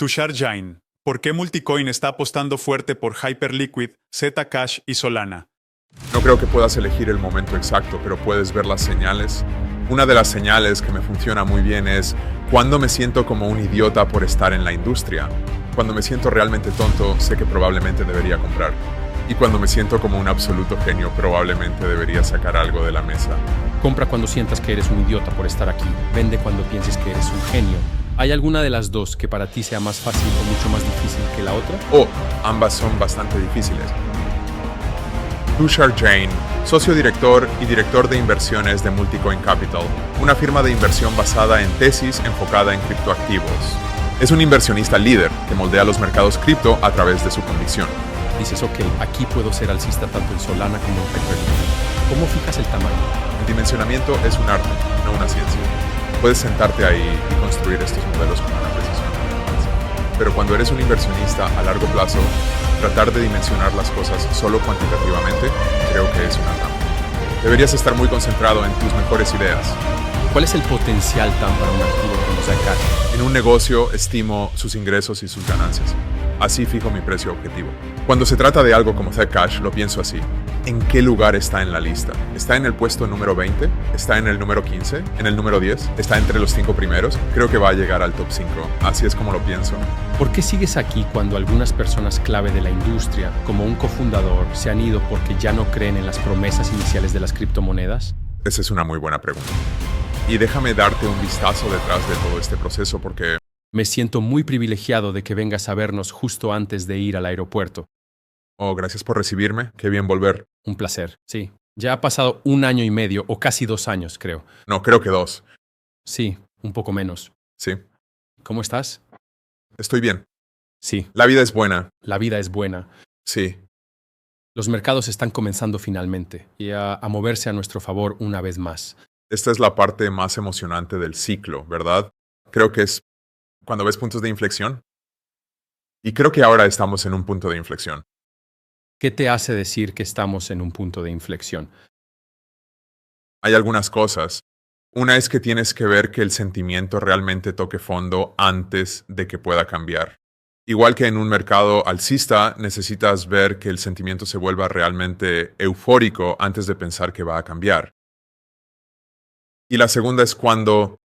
Tushar Jain. ¿Por qué Multicoin está apostando fuerte por Hyperliquid, Zcash y Solana? No creo que puedas elegir el momento exacto, pero puedes ver las señales. Una de las señales que me funciona muy bien es cuando me siento como un idiota por estar en la industria. Cuando me siento realmente tonto, sé que probablemente debería comprar. Y cuando me siento como un absoluto genio, probablemente debería sacar algo de la mesa. Compra cuando sientas que eres un idiota por estar aquí. Vende cuando pienses que eres un genio. ¿Hay alguna de las dos que para ti sea más fácil o mucho más difícil que la otra? Ambas son bastante difíciles. Tushar Jain, socio director y director de inversiones de Multicoin Capital, una firma de inversión basada en tesis enfocada en criptoactivos. Es un inversionista líder que moldea los mercados cripto a través de su convicción. Dices, ok, aquí puedo ser alcista tanto en Solana como en Hyperliquid. ¿Cómo fijas el tamaño? El dimensionamiento es un arte, no una ciencia. Puedes sentarte ahí y construir estos modelos con una precisión. Pero cuando eres un inversionista a largo plazo, tratar de dimensionar las cosas solo cuantitativamente creo que es una trampa. Deberías estar muy concentrado en tus mejores ideas. ¿Cuál es el potencial TAM para un activo como Zcash? En un negocio estimo sus ingresos y sus ganancias. Así fijo mi precio objetivo. Cuando se trata de algo como Zcash, lo pienso así. ¿En qué lugar está en la lista? ¿Está en el puesto número 20? ¿Está en el número 15? ¿En el número 10? ¿Está entre los 5 primeros? Creo que va a llegar al top 5. Así es como lo pienso. ¿Por qué sigues aquí cuando algunas personas clave de la industria, como un cofundador, se han ido porque ya no creen en las promesas iniciales de las criptomonedas? Esa es una muy buena pregunta. Y déjame darte un vistazo detrás de todo este proceso porque... Me siento muy privilegiado de que vengas a vernos justo antes de ir al aeropuerto. Gracias por recibirme. Qué bien volver. Un placer, sí. Ya ha pasado 1 año y medio, o casi 2 años, creo. No, creo que 2. Sí, un poco menos. Sí. ¿Cómo estás? Estoy bien. Sí. La vida es buena. La vida es buena. Sí. Los mercados están comenzando finalmente y a moverse a nuestro favor una vez más. Esta es la parte más emocionante del ciclo, ¿verdad? Creo que es cuando ves puntos de inflexión. Y creo que ahora estamos en un punto de inflexión. ¿Qué te hace decir que estamos en un punto de inflexión? Hay algunas cosas. Una es que tienes que ver que el sentimiento realmente toque fondo antes de que pueda cambiar. Igual que en un mercado alcista, necesitas ver que el sentimiento se vuelva realmente eufórico antes de pensar que va a cambiar. Y la segunda es cuando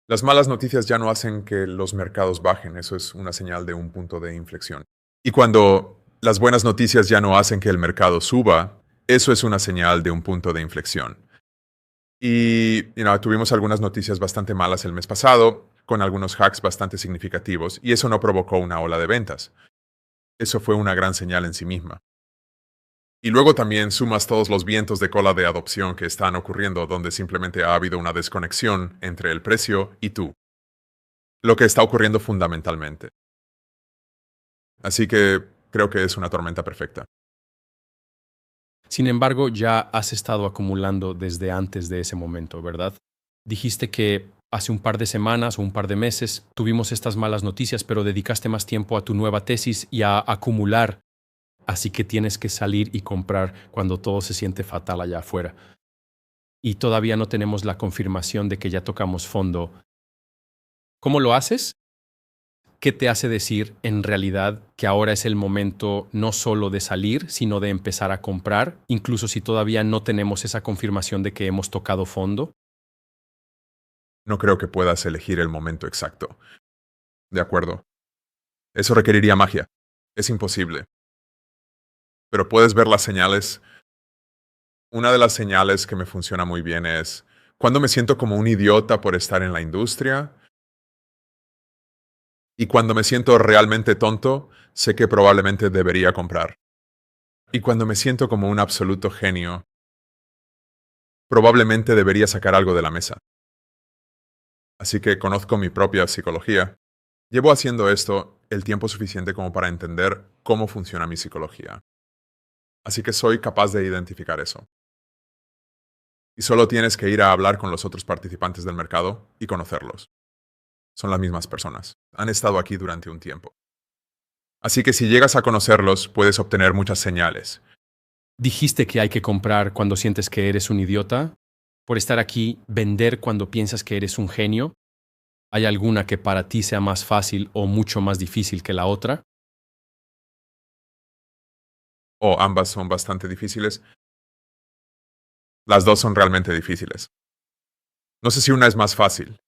las malas noticias ya no hacen que los mercados bajen. Eso es una señal de un punto de inflexión. Y cuando las buenas noticias ya no hacen que el mercado suba, eso es una señal de un punto de inflexión. Y tuvimos algunas noticias bastante malas el mes pasado, con algunos hacks bastante significativos, y eso no provocó una ola de ventas. Eso fue una gran señal en sí misma. Y luego también sumas todos los vientos de cola de adopción que están ocurriendo, donde simplemente ha habido una desconexión entre el precio y tú. Lo que está ocurriendo fundamentalmente. Así que creo que es una tormenta perfecta. Sin embargo, ya has estado acumulando desde antes de ese momento, ¿verdad? Dijiste que hace un par de semanas o un par de meses tuvimos estas malas noticias, pero dedicaste más tiempo a tu nueva tesis y a acumular. Así que tienes que salir y comprar cuando todo se siente fatal allá afuera. Y todavía no tenemos la confirmación de que ya tocamos fondo. ¿Cómo lo haces? ¿Qué te hace decir en realidad que ahora es el momento no solo de salir, sino de empezar a comprar, incluso si todavía no tenemos esa confirmación de que hemos tocado fondo? No creo que puedas elegir el momento exacto. De acuerdo. Eso requeriría magia. Es imposible. Pero puedes ver las señales. Una de las señales que me funciona muy bien es cuando me siento como un idiota por estar en la industria. Y cuando me siento realmente tonto, sé que probablemente debería comprar. Y cuando me siento como un absoluto genio, probablemente debería sacar algo de la mesa. Así que conozco mi propia psicología. Llevo haciendo esto el tiempo suficiente como para entender cómo funciona mi psicología. Así que soy capaz de identificar eso. Y solo tienes que ir a hablar con los otros participantes del mercado y conocerlos. Son las mismas personas. Han estado aquí durante un tiempo. Así que si llegas a conocerlos, puedes obtener muchas señales. Dijiste que hay que comprar cuando sientes que eres un idiota, por estar aquí, vender cuando piensas que eres un genio. ¿Hay alguna que para ti sea más fácil o mucho más difícil que la otra? O ambas son bastante difíciles. Las dos son realmente difíciles. No sé si una es más fácil.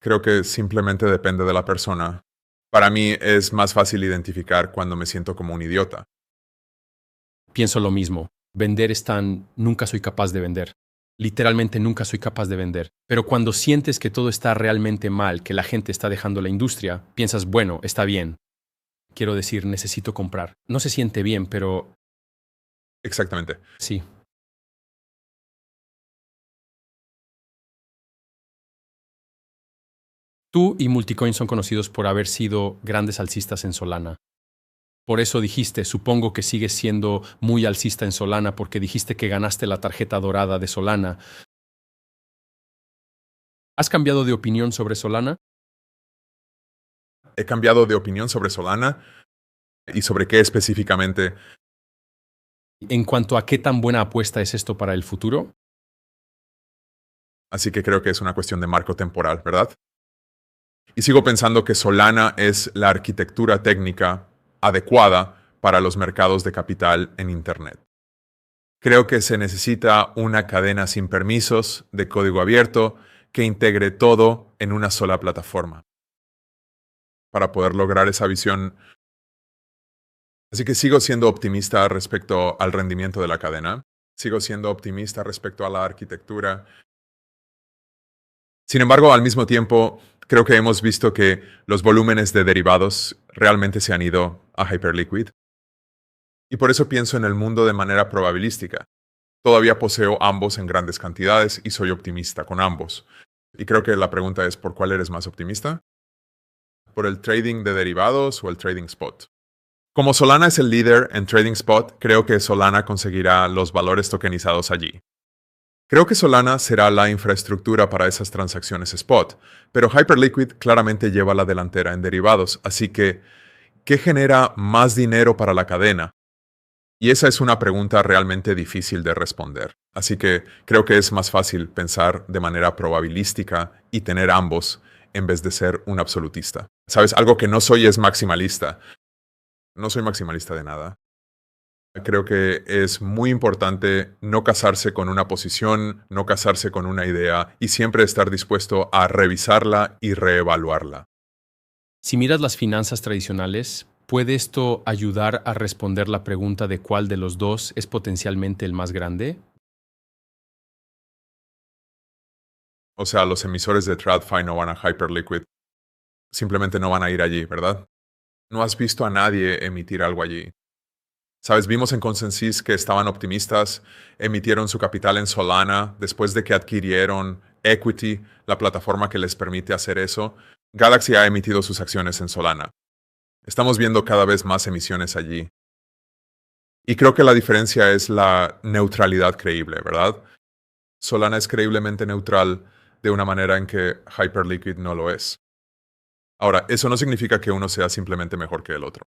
Creo que simplemente depende de la persona. Para mí es más fácil identificar cuando me siento como un idiota. Pienso lo mismo. Vender es tan... Nunca soy capaz de vender. Literalmente nunca soy capaz de vender. Pero cuando sientes que todo está realmente mal, que la gente está dejando la industria, piensas, bueno, está bien. Quiero decir, necesito comprar. No se siente bien, pero Exactamente. sí. Tú y Multicoin son conocidos por haber sido grandes alcistas en Solana. Por eso dijiste, supongo que sigues siendo muy alcista en Solana porque dijiste que ganaste la tarjeta dorada de Solana. ¿Has cambiado de opinión sobre Solana? He cambiado de opinión sobre Solana y sobre qué específicamente. En cuanto a qué tan buena apuesta es esto para el futuro, Así que creo que es una cuestión de marco temporal, ¿verdad? Y sigo pensando que Solana es la arquitectura técnica adecuada para los mercados de capital en Internet. Creo que se necesita una cadena sin permisos de código abierto que integre todo en una sola plataforma para poder lograr esa visión. Así que sigo siendo optimista respecto al rendimiento de la cadena. Sigo siendo optimista respecto a la arquitectura. Sin embargo, al mismo tiempo, creo que hemos visto que los volúmenes de derivados realmente se han ido a Hyperliquid. Y por eso pienso en el mundo de manera probabilística. Todavía poseo ambos en grandes cantidades y soy optimista con ambos. Y creo que la pregunta es, ¿por cuál eres más optimista? ¿Por el trading de derivados o el trading spot? Como Solana es el líder en trading spot, creo que Solana conseguirá los valores tokenizados allí. Creo que Solana será la infraestructura para esas transacciones spot, pero Hyperliquid claramente lleva la delantera en derivados, así que, ¿qué genera más dinero para la cadena? Y esa es una pregunta realmente difícil de responder. Así que creo que es más fácil pensar de manera probabilística y tener ambos en vez de ser un absolutista. ¿Sabes? Algo que no soy es maximalista. No soy maximalista de nada. Creo que es muy importante no casarse con una posición, no casarse con una idea y siempre estar dispuesto a revisarla y reevaluarla. si miras las finanzas tradicionales, ¿puede esto ayudar a responder la pregunta de cuál de los dos es potencialmente el más grande? O sea, los emisores de TradFi no van a Hyperliquid. Simplemente no van a ir allí, ¿verdad? No has visto a nadie emitir algo allí. Sabes, vimos en Consensys que estaban optimistas, emitieron su capital en Solana después de que adquirieron Equity, la plataforma que les permite hacer eso. Galaxy ha emitido sus acciones en Solana. Estamos viendo cada vez más emisiones allí. Y creo que la diferencia es la neutralidad creíble, ¿verdad? Solana es creíblemente neutral de una manera en que Hyperliquid no lo es. Ahora, eso no significa que uno sea simplemente mejor que el otro.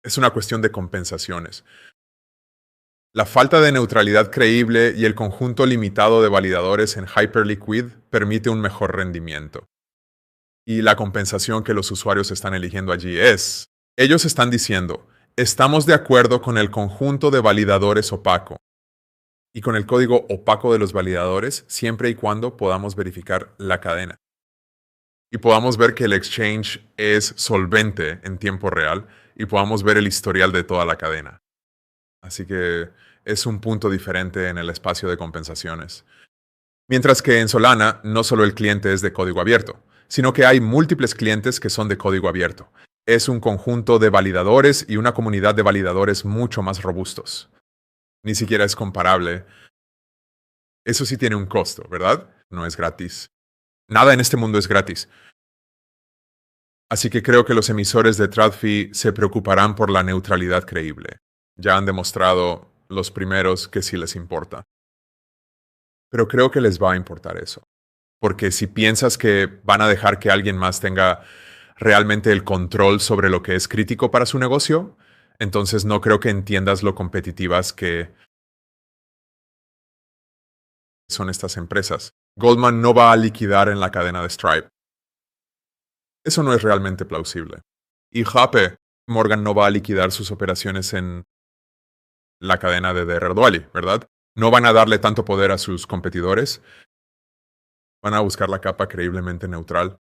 Es una cuestión de compensaciones. La falta de neutralidad creíble y el conjunto limitado de validadores en Hyperliquid permite un mejor rendimiento. Y la compensación que los usuarios están eligiendo allí es, ellos están diciendo, estamos de acuerdo con el conjunto de validadores opaco y con el código opaco de los validadores siempre y cuando podamos verificar la cadena. Y podamos ver que el exchange es solvente en tiempo real y podamos ver el historial de toda la cadena. Así que es un punto diferente en el espacio de compensaciones. Mientras que en Solana no solo el cliente es de código abierto, sino que hay múltiples clientes que son de código abierto. Es un conjunto de validadores y una comunidad de validadores mucho más robustos. Ni siquiera es comparable. Eso sí tiene un costo, ¿verdad? No es gratis. Nada en este mundo es gratis. Así que creo que los emisores de TradFi se preocuparán por la neutralidad creíble. Ya han demostrado los primeros que sí les importa. Pero creo que les va a importar eso. Porque si piensas que van a dejar que alguien más tenga realmente el control sobre lo que es crítico para su negocio, entonces no creo que entiendas lo competitivas que son estas empresas. Goldman no va a liquidar en la cadena de Stripe. Eso no es realmente plausible. Y JP Morgan no va a liquidar sus operaciones en la cadena de Derredwali, ¿verdad? No van a darle tanto poder a sus competidores. Van a buscar la capa creíblemente neutral.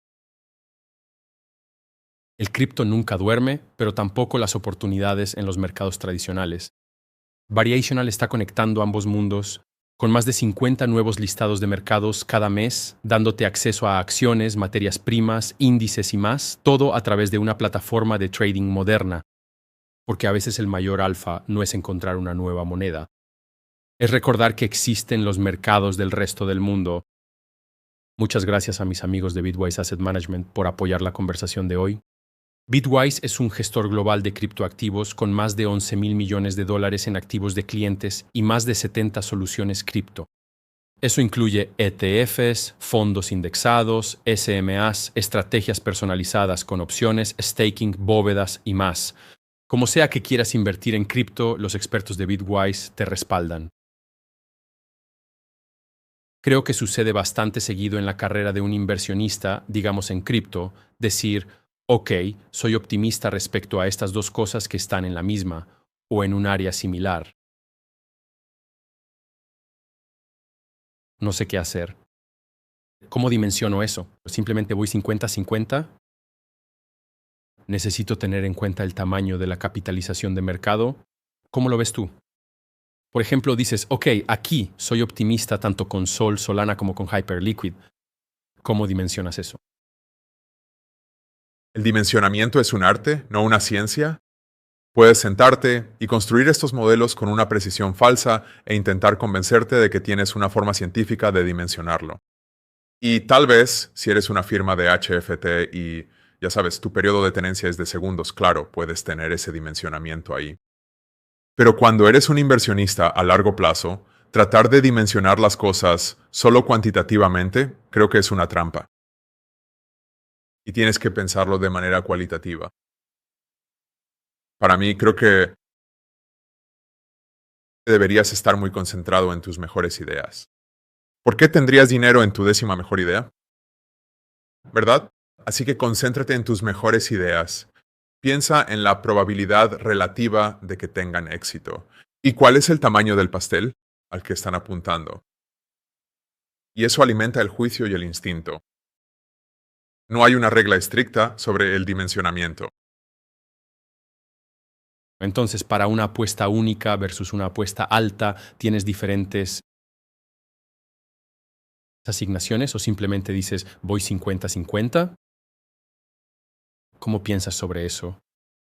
El cripto nunca duerme, pero tampoco las oportunidades en los mercados tradicionales. Variational está conectando ambos mundos con más de 50 nuevos listados de mercados cada mes, dándote acceso a acciones, materias primas, índices y más, todo a través de una plataforma de trading moderna. Porque a veces el mayor alfa no es encontrar una nueva moneda. Es recordar que existen los mercados del resto del mundo. Muchas gracias a mis amigos de Bitwise Asset Management por apoyar la conversación de hoy. Bitwise es un gestor global de criptoactivos con más de 11.000 millones de dólares en activos de clientes y más de 70 soluciones cripto. Eso incluye ETFs, fondos indexados, SMAs, estrategias personalizadas con opciones, staking, bóvedas y más. Como sea que quieras invertir en cripto, los expertos de Bitwise te respaldan. Creo que sucede bastante seguido en la carrera de un inversionista, digamos en cripto, decir, ok, soy optimista respecto a estas dos cosas que están en la misma o en un área similar. No sé qué hacer. ¿Cómo dimensiono eso? ¿Simplemente voy 50-50? ¿Necesito tener en cuenta el tamaño de la capitalización de mercado? ¿Cómo lo ves tú? Por ejemplo, dices, ok, aquí soy optimista tanto con Sol, Solana como con Hyperliquid. ¿Cómo dimensionas eso? El dimensionamiento es un arte, no una ciencia. Puedes sentarte y construir estos modelos con una precisión falsa e intentar convencerte de que tienes una forma científica de dimensionarlo. Y tal vez, si eres una firma de HFT y, ya sabes, tu periodo de tenencia es de segundos, claro, puedes tener ese dimensionamiento ahí. Pero cuando eres un inversionista a largo plazo, tratar de dimensionar las cosas solo cuantitativamente creo que es una trampa. Y tienes que pensarlo de manera cualitativa. Para mí, creo que deberías estar muy concentrado en tus mejores ideas. ¿Por qué tendrías dinero en tu 10ª mejor idea? ¿Verdad? Así que concéntrate en tus mejores ideas. Piensa en la probabilidad relativa de que tengan éxito. ¿Y cuál es el tamaño del pastel al que están apuntando? Y eso alimenta el juicio y el instinto. No hay una regla estricta sobre el dimensionamiento. Entonces, para una apuesta única versus una apuesta alta, ¿tienes diferentes asignaciones o simplemente dices voy 50-50? ¿Cómo piensas sobre eso?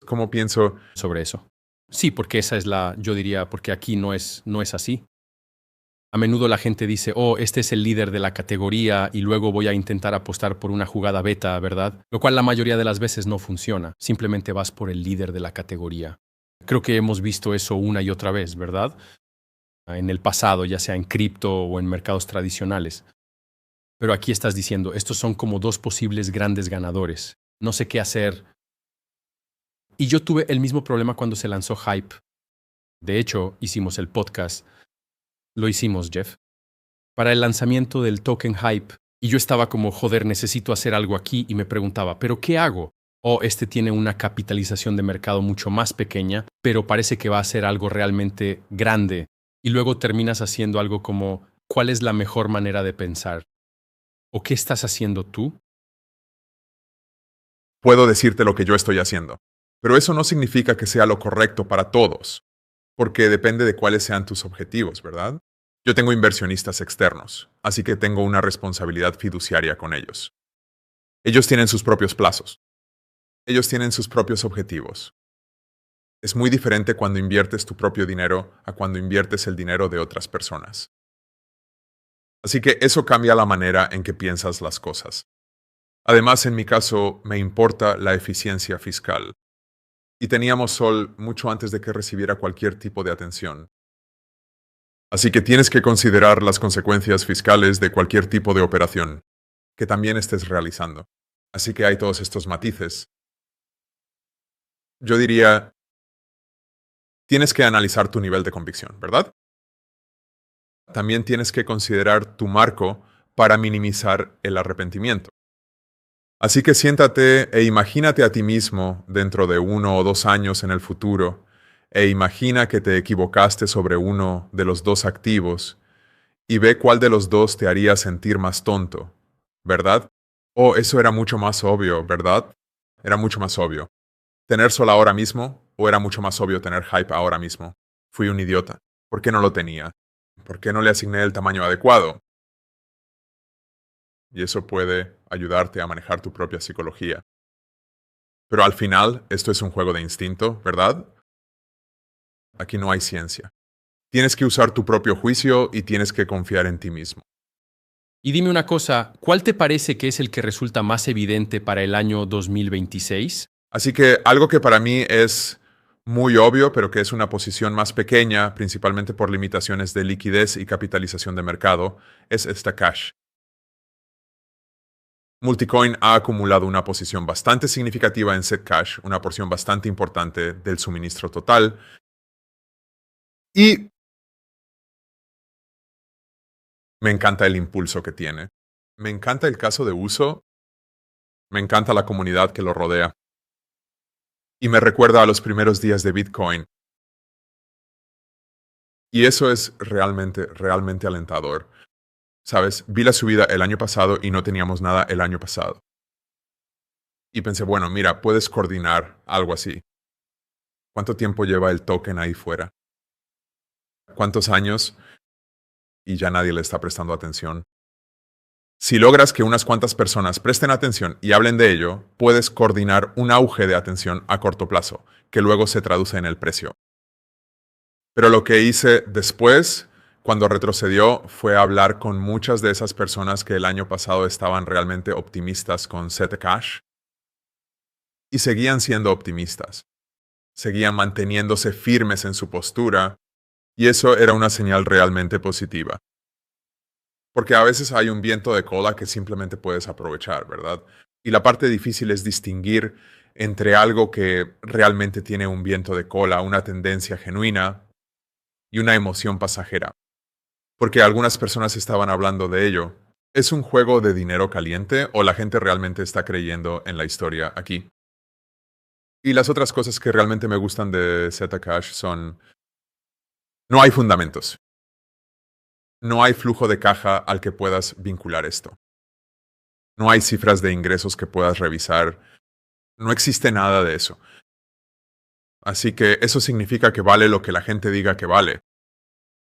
¿Cómo pienso? Sobre eso. Sí, porque esa es yo diría, porque aquí no es así. A menudo la gente dice, oh, este es el líder de la categoría y luego voy a intentar apostar por una jugada beta, ¿verdad? Lo cual la mayoría de las veces no funciona. Simplemente vas por el líder de la categoría. Creo que hemos visto eso una y otra vez, ¿verdad? En el pasado, ya sea en cripto o en mercados tradicionales. Pero aquí estás diciendo, estos son como dos posibles grandes ganadores. No sé qué hacer. Y yo tuve el mismo problema cuando se lanzó Hype. De hecho, hicimos el podcast. Lo hicimos, Jeff, para el lanzamiento del token Hype. Y yo estaba como, joder, necesito hacer algo aquí. Y me preguntaba, ¿pero qué hago? Oh, este tiene una capitalización de mercado mucho más pequeña, pero parece que va a ser algo realmente grande. Y luego terminas haciendo algo como, ¿cuál es la mejor manera de pensar? ¿O qué estás haciendo tú? Puedo decirte lo que yo estoy haciendo. Pero eso no significa que sea lo correcto para todos, porque depende de cuáles sean tus objetivos, ¿verdad? Yo tengo inversionistas externos, así que tengo una responsabilidad fiduciaria con ellos. Ellos tienen sus propios plazos. Ellos tienen sus propios objetivos. Es muy diferente cuando inviertes tu propio dinero a cuando inviertes el dinero de otras personas. Así que eso cambia la manera en que piensas las cosas. Además, en mi caso, me importa la eficiencia fiscal. Y teníamos Sol mucho antes de que recibiera cualquier tipo de atención. Así que tienes que considerar las consecuencias fiscales de cualquier tipo de operación que también estés realizando. Así que hay todos estos matices. Yo diría, tienes que analizar tu nivel de convicción, ¿verdad? También tienes que considerar tu marco para minimizar el arrepentimiento. Así que siéntate e imagínate a ti mismo dentro de 1 o 2 años en el futuro, e imagina que te equivocaste sobre uno de los dos activos, y ve cuál de los dos te haría sentir más tonto, ¿verdad? Oh, eso era mucho más obvio, ¿verdad? Era mucho más obvio. ¿Tener Sol ahora mismo o era mucho más obvio tener Hype ahora mismo? Fui un idiota. ¿Por qué no lo tenía? ¿Por qué no le asigné el tamaño adecuado? Y eso puede ayudarte a manejar tu propia psicología. Pero al final, esto es un juego de instinto, ¿verdad? Aquí no hay ciencia. Tienes que usar tu propio juicio y tienes que confiar en ti mismo. Y dime una cosa, ¿cuál te parece que es el que resulta más evidente para el año 2026? Así que algo que para mí es muy obvio, pero que es una posición más pequeña, principalmente por limitaciones de liquidez y capitalización de mercado, es esta Cash. Multicoin ha acumulado una posición bastante significativa en Zcash, una porción bastante importante del suministro total. Y me encanta el impulso que tiene. Me encanta el caso de uso. Me encanta la comunidad que lo rodea. Y me recuerda a los primeros días de Bitcoin. Y eso es realmente, realmente alentador. ¿Sabes? Vi la subida el año pasado y no teníamos nada el año pasado. Y pensé, bueno, mira, puedes coordinar algo así. ¿Cuánto tiempo lleva el token ahí fuera? ¿Cuántos años? Y ya nadie le está prestando atención. Si logras que unas cuantas personas presten atención y hablen de ello, puedes coordinar un auge de atención a corto plazo, que luego se traduce en el precio. Pero lo que hice después, cuando retrocedió, fue hablar con muchas de esas personas que el año pasado estaban realmente optimistas con Zcash. Y seguían siendo optimistas. Seguían manteniéndose firmes en su postura. Y eso era una señal realmente positiva. Porque a veces hay un viento de cola que simplemente puedes aprovechar, ¿verdad? Y la parte difícil es distinguir entre algo que realmente tiene un viento de cola, una tendencia genuina, y una emoción pasajera. Porque algunas personas estaban hablando de ello. ¿Es un juego de dinero caliente o la gente realmente está creyendo en la historia aquí? Y las otras cosas que realmente me gustan de Zcash son: no hay fundamentos. No hay flujo de caja al que puedas vincular esto. No hay cifras de ingresos que puedas revisar. No existe nada de eso. Así que eso significa que vale lo que la gente diga que vale.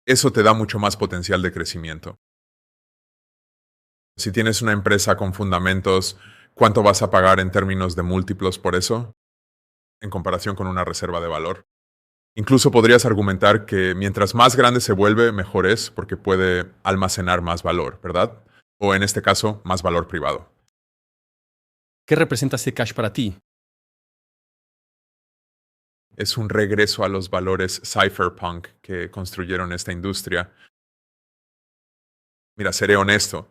Eso te da mucho más potencial de crecimiento. Si tienes una empresa con fundamentos, ¿cuánto vas a pagar en términos de múltiplos por eso? En comparación con una reserva de valor. Incluso podrías argumentar que mientras más grande se vuelve, mejor es, porque puede almacenar más valor, ¿verdad? O en este caso, más valor privado. ¿Qué representa Zcash para ti? Es un regreso a los valores cypherpunk que construyeron esta industria. Mira, seré honesto.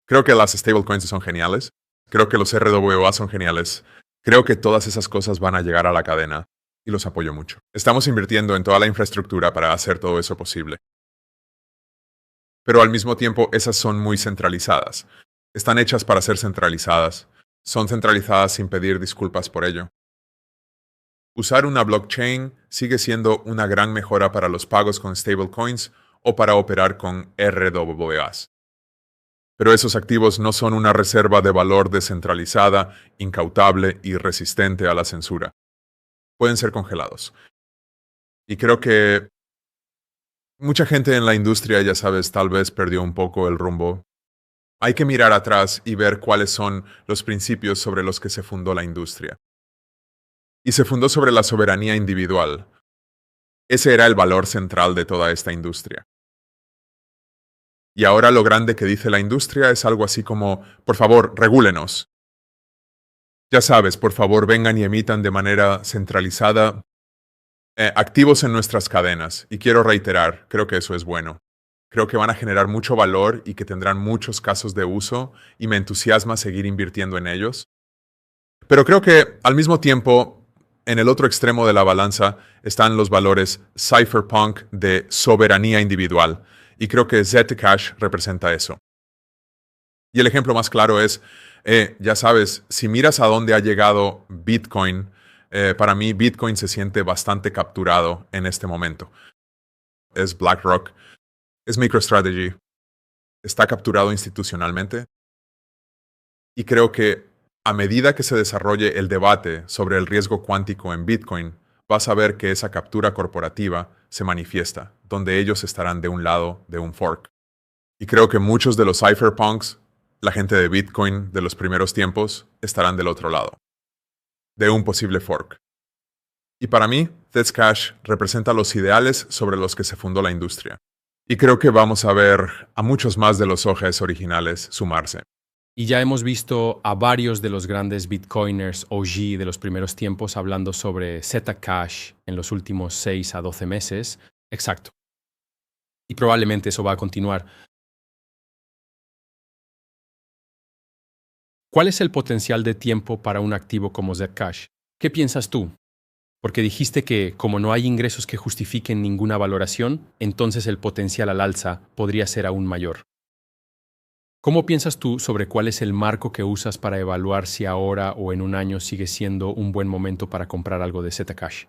Creo que las stablecoins son geniales. Creo que los RWA son geniales. Creo que todas esas cosas van a llegar a la cadena. Y los apoyo mucho. Estamos invirtiendo en toda la infraestructura para hacer todo eso posible. Pero al mismo tiempo, esas son muy centralizadas. Están hechas para ser centralizadas. Son centralizadas sin pedir disculpas por ello. Usar una blockchain sigue siendo una gran mejora para los pagos con stablecoins o para operar con RWAs. Pero esos activos no son una reserva de valor descentralizada, incautable y resistente a la censura. Pueden ser congelados. Y creo que mucha gente en la industria, ya sabes, tal vez perdió un poco el rumbo. Hay que mirar atrás y ver cuáles son los principios sobre los que se fundó la industria. Y se fundó sobre la soberanía individual. Ese era el valor central de toda esta industria. Y ahora lo grande que dice la industria es algo así como: por favor, regúlenos. Ya sabes, por favor, vengan y emitan de manera centralizada activos en nuestras cadenas. Y quiero reiterar, creo que eso es bueno. Creo que van a generar mucho valor y que tendrán muchos casos de uso, y me entusiasma seguir invirtiendo en ellos. Pero creo que al mismo tiempo, en el otro extremo de la balanza están los valores cypherpunk de soberanía individual. Y creo que Zcash representa eso. Y el ejemplo más claro es, ya sabes, si miras a dónde ha llegado Bitcoin, para mí Bitcoin se siente bastante capturado en este momento. Es BlackRock, es MicroStrategy, está capturado institucionalmente. Y creo que a medida que se desarrolle el debate sobre el riesgo cuántico en Bitcoin, vas a ver que esa captura corporativa se manifiesta, donde ellos estarán de un lado de un fork. Y creo que muchos de los cypherpunks, la gente de Bitcoin de los primeros tiempos, estarán del otro lado, de un posible fork. Y para mí, Zcash representa los ideales sobre los que se fundó la industria. Y creo que vamos a ver a muchos más de los OGs originales sumarse. Y ya hemos visto a varios de los grandes Bitcoiners OG de los primeros tiempos hablando sobre Zcash en los últimos 6 a 12 meses. Exacto. Y probablemente eso va a continuar. ¿Cuál es el potencial de tiempo para un activo como Zcash? ¿Qué piensas tú? Porque dijiste que como no hay ingresos que justifiquen ninguna valoración, entonces el potencial al alza podría ser aún mayor. ¿Cómo piensas tú sobre cuál es el marco que usas para evaluar si ahora o en un año sigue siendo un buen momento para comprar algo de Zcash?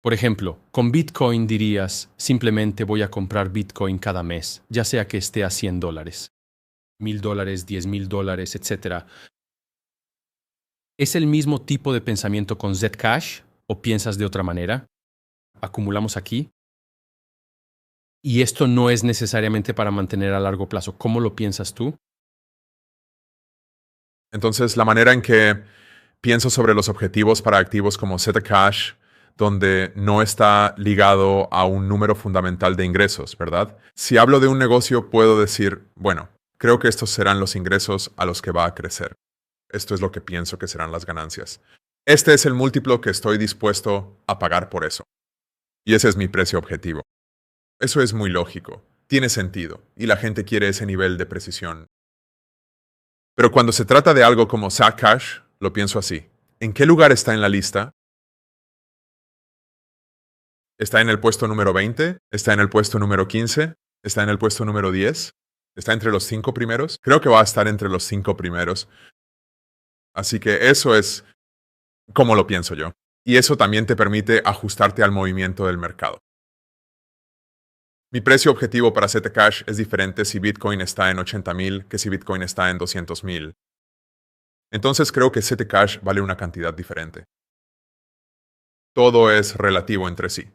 Por ejemplo, con Bitcoin dirías, simplemente voy a comprar Bitcoin cada mes, ya sea que esté a $100, $1,000, $10,000, etc. ¿Es el mismo tipo de pensamiento con Zcash o piensas de otra manera? Acumulamos aquí. Y esto no es necesariamente para mantener a largo plazo. ¿Cómo lo piensas tú? Entonces, la manera en que pienso sobre los objetivos para activos como Zcash, donde no está ligado a un número fundamental de ingresos, ¿verdad? Si hablo de un negocio, puedo decir, bueno, creo que estos serán los ingresos a los que va a crecer. Esto es lo que pienso que serán las ganancias. Este es el múltiplo que estoy dispuesto a pagar por eso. Y ese es mi precio objetivo. Eso es muy lógico, tiene sentido, y la gente quiere ese nivel de precisión. Pero cuando se trata de algo como Zcash, lo pienso así. ¿En qué lugar está en la lista? ¿Está en el puesto número 20? ¿Está en el puesto número 15? ¿Está en el puesto número 10? ¿Está entre los 5 primeros? Creo que va a estar entre los 5 primeros. Así que eso es como lo pienso yo. Y eso también te permite ajustarte al movimiento del mercado. Mi precio objetivo para Zcash es diferente si Bitcoin está en 80,000 que si Bitcoin está en 200,000. Entonces creo que Zcash vale una cantidad diferente. Todo es relativo entre sí.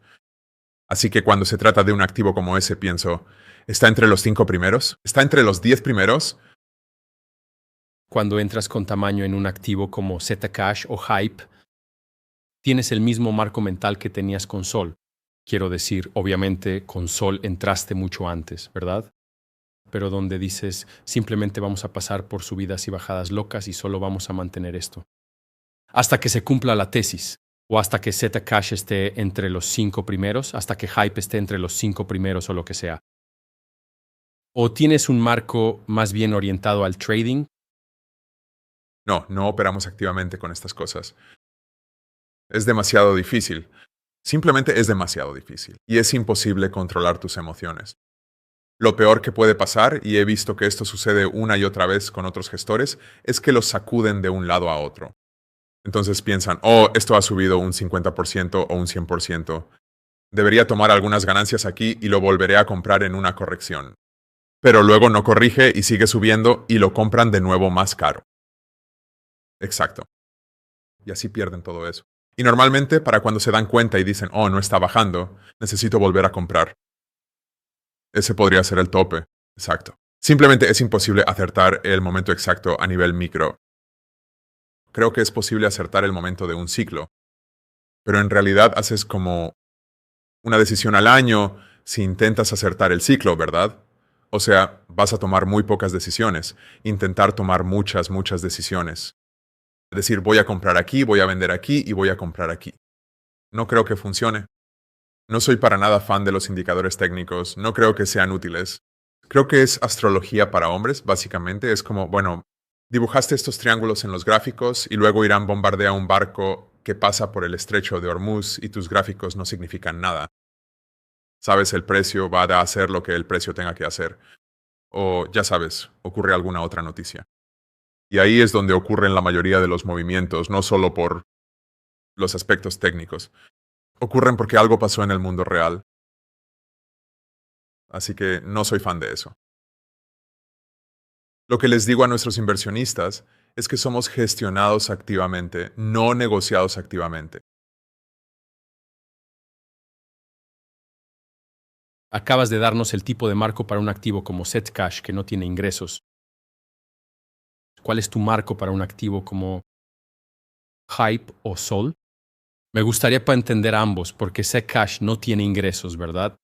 Así que cuando se trata de un activo como ese, pienso, ¿está entre los 5 primeros? ¿Está entre los 10 primeros? Cuando entras con tamaño en un activo como Zcash o Hype, tienes el mismo marco mental que tenías con Sol. Quiero decir, obviamente, con Sol entraste mucho antes, ¿verdad? Pero donde dices, simplemente vamos a pasar por subidas y bajadas locas y solo vamos a mantener esto. Hasta que se cumpla la tesis, o hasta que Zcash esté entre los 5 primeros, hasta que Hype esté entre los 5 primeros o lo que sea. ¿O tienes un marco más bien orientado al trading? No operamos activamente con estas cosas. Es demasiado difícil. Simplemente es demasiado difícil. Y es imposible controlar tus emociones. Lo peor que puede pasar, y he visto que esto sucede una y otra vez con otros gestores, es que los sacuden de un lado a otro. Entonces piensan, oh, esto ha subido un 50% o un 100%. Debería tomar algunas ganancias aquí y lo volveré a comprar en una corrección. Pero luego no corrige y sigue subiendo y lo compran de nuevo más caro. Exacto. Y así pierden todo eso. Y normalmente, para cuando se dan cuenta y dicen, oh, no está bajando, necesito volver a comprar. Ese podría ser el tope. Exacto. Simplemente es imposible acertar el momento exacto a nivel micro. Creo que es posible acertar el momento de un ciclo. Pero en realidad haces como una decisión al año si intentas acertar el ciclo, ¿verdad? O sea, vas a tomar muy pocas decisiones. Intentar tomar muchas decisiones. Es decir, voy a comprar aquí, voy a vender aquí y voy a comprar aquí. No creo que funcione. No soy para nada fan de los indicadores técnicos, no creo que sean útiles. Creo que es astrología para hombres, básicamente. Es como, bueno, dibujaste estos triángulos en los gráficos y luego Irán bombardea un barco que pasa por el estrecho de Hormuz y tus gráficos no significan nada. Sabes, el precio va a hacer lo que el precio tenga que hacer. o ya sabes, ocurre alguna otra noticia. Y ahí es donde ocurren la mayoría de los movimientos, no solo por los aspectos técnicos. Ocurren porque algo pasó en el mundo real. Así que no soy fan de eso. Lo que les digo a nuestros inversionistas es que somos gestionados activamente, no negociados activamente. Acabas de darnos el tipo de marco para un activo como Zcash que no tiene ingresos. ¿Cuál es tu marco para un activo como Hype o Sol? Me gustaría para entender ambos, porque Zcash no tiene ingresos, ¿verdad?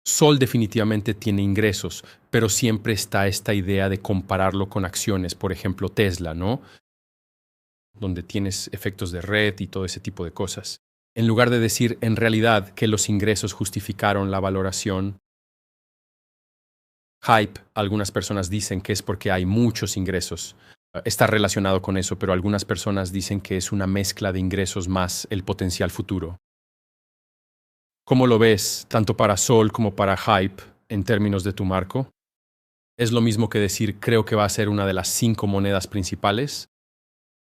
Sol definitivamente tiene ingresos, pero siempre está esta idea de compararlo con acciones, por ejemplo Tesla, ¿no? Donde tienes efectos de red y todo ese tipo de cosas. En lugar de decir en realidad que los ingresos justificaron la valoración, Hype, algunas personas dicen que es porque hay muchos ingresos. Está relacionado con eso, pero algunas personas dicen que es una mezcla de ingresos más el potencial futuro. ¿Cómo lo ves, tanto para Sol como para Hype, en términos de tu marco? ¿Es lo mismo que decir creo que va a ser una de las 5 monedas principales?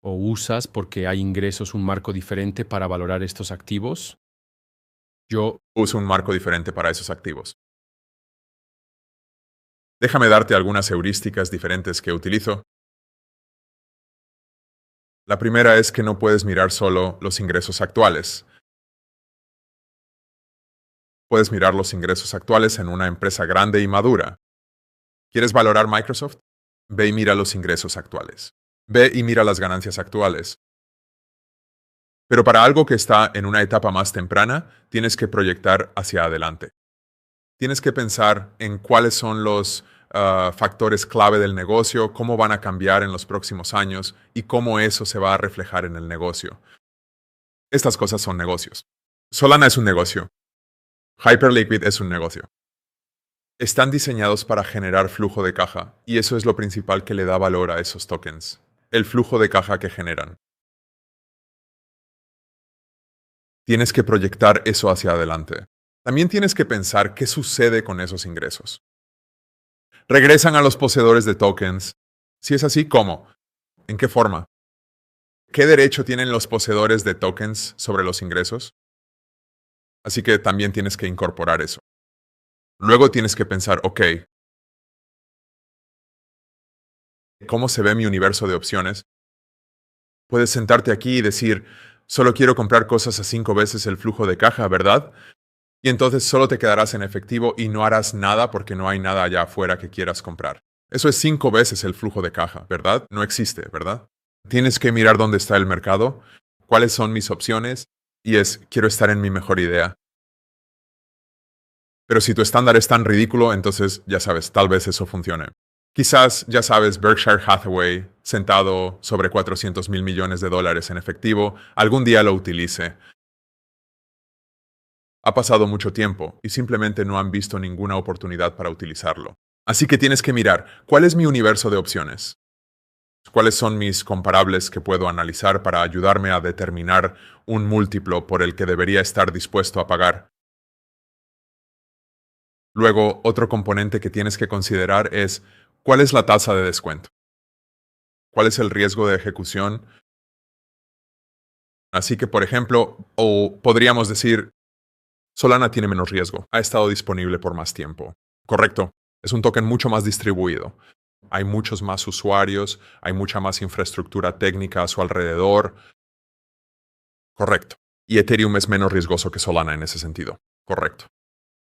¿O usas, porque hay ingresos, un marco diferente para valorar estos activos? Yo Uso un marco diferente para esos activos. Déjame darte algunas heurísticas diferentes que utilizo. La primera es que no puedes mirar solo los ingresos actuales. Puedes mirar los ingresos actuales en una empresa grande y madura. ¿Quieres valorar Microsoft? Ve y mira los ingresos actuales. Ve y mira las ganancias actuales. Pero para algo que está en una etapa más temprana, tienes que proyectar hacia adelante. Tienes que pensar en cuáles son los factores clave del negocio, cómo van a cambiar en los próximos años y cómo eso se va a reflejar en el negocio. Estas cosas son negocios. Solana es un negocio. Hyperliquid es un negocio. Están diseñados para generar flujo de caja, y eso es lo principal que le da valor a esos tokens, el flujo de caja que generan. Tienes que proyectar eso hacia adelante. También tienes que pensar qué sucede con esos ingresos. ¿Regresan a los poseedores de tokens? Si es así, ¿cómo? ¿En qué forma? ¿Qué derecho tienen los poseedores de tokens sobre los ingresos? Así que también tienes que incorporar eso. Luego tienes que pensar, ok, ¿cómo se ve mi universo de opciones? Puedes sentarte aquí y decir, solo quiero comprar cosas a 5 veces el flujo de caja, ¿verdad? Y entonces solo te quedarás en efectivo y no harás nada porque no hay nada allá afuera que quieras comprar. Eso es 5 veces el flujo de caja, ¿verdad? No existe, ¿verdad? Tienes que mirar dónde está el mercado, cuáles son mis opciones, y quiero estar en mi mejor idea. Pero si tu estándar es tan ridículo, entonces ya sabes, tal vez eso funcione. Quizás, ya sabes, Berkshire Hathaway, sentado sobre $400,000 millones en efectivo, algún día lo utilice. Ha pasado mucho tiempo y simplemente no han visto ninguna oportunidad para utilizarlo. Así que tienes que mirar, ¿cuál es mi universo de opciones? ¿Cuáles son mis comparables que puedo analizar para ayudarme a determinar un múltiplo por el que debería estar dispuesto a pagar? Luego, otro componente que tienes que considerar es ¿cuál es la tasa de descuento? ¿Cuál es el riesgo de ejecución? Así que, por ejemplo, o podríamos decir, Solana tiene menos riesgo, ha estado disponible por más tiempo. Correcto, es un token mucho más distribuido. Hay muchos más usuarios, hay mucha más infraestructura técnica a su alrededor. Correcto. Y Ethereum es menos riesgoso que Solana en ese sentido. Correcto.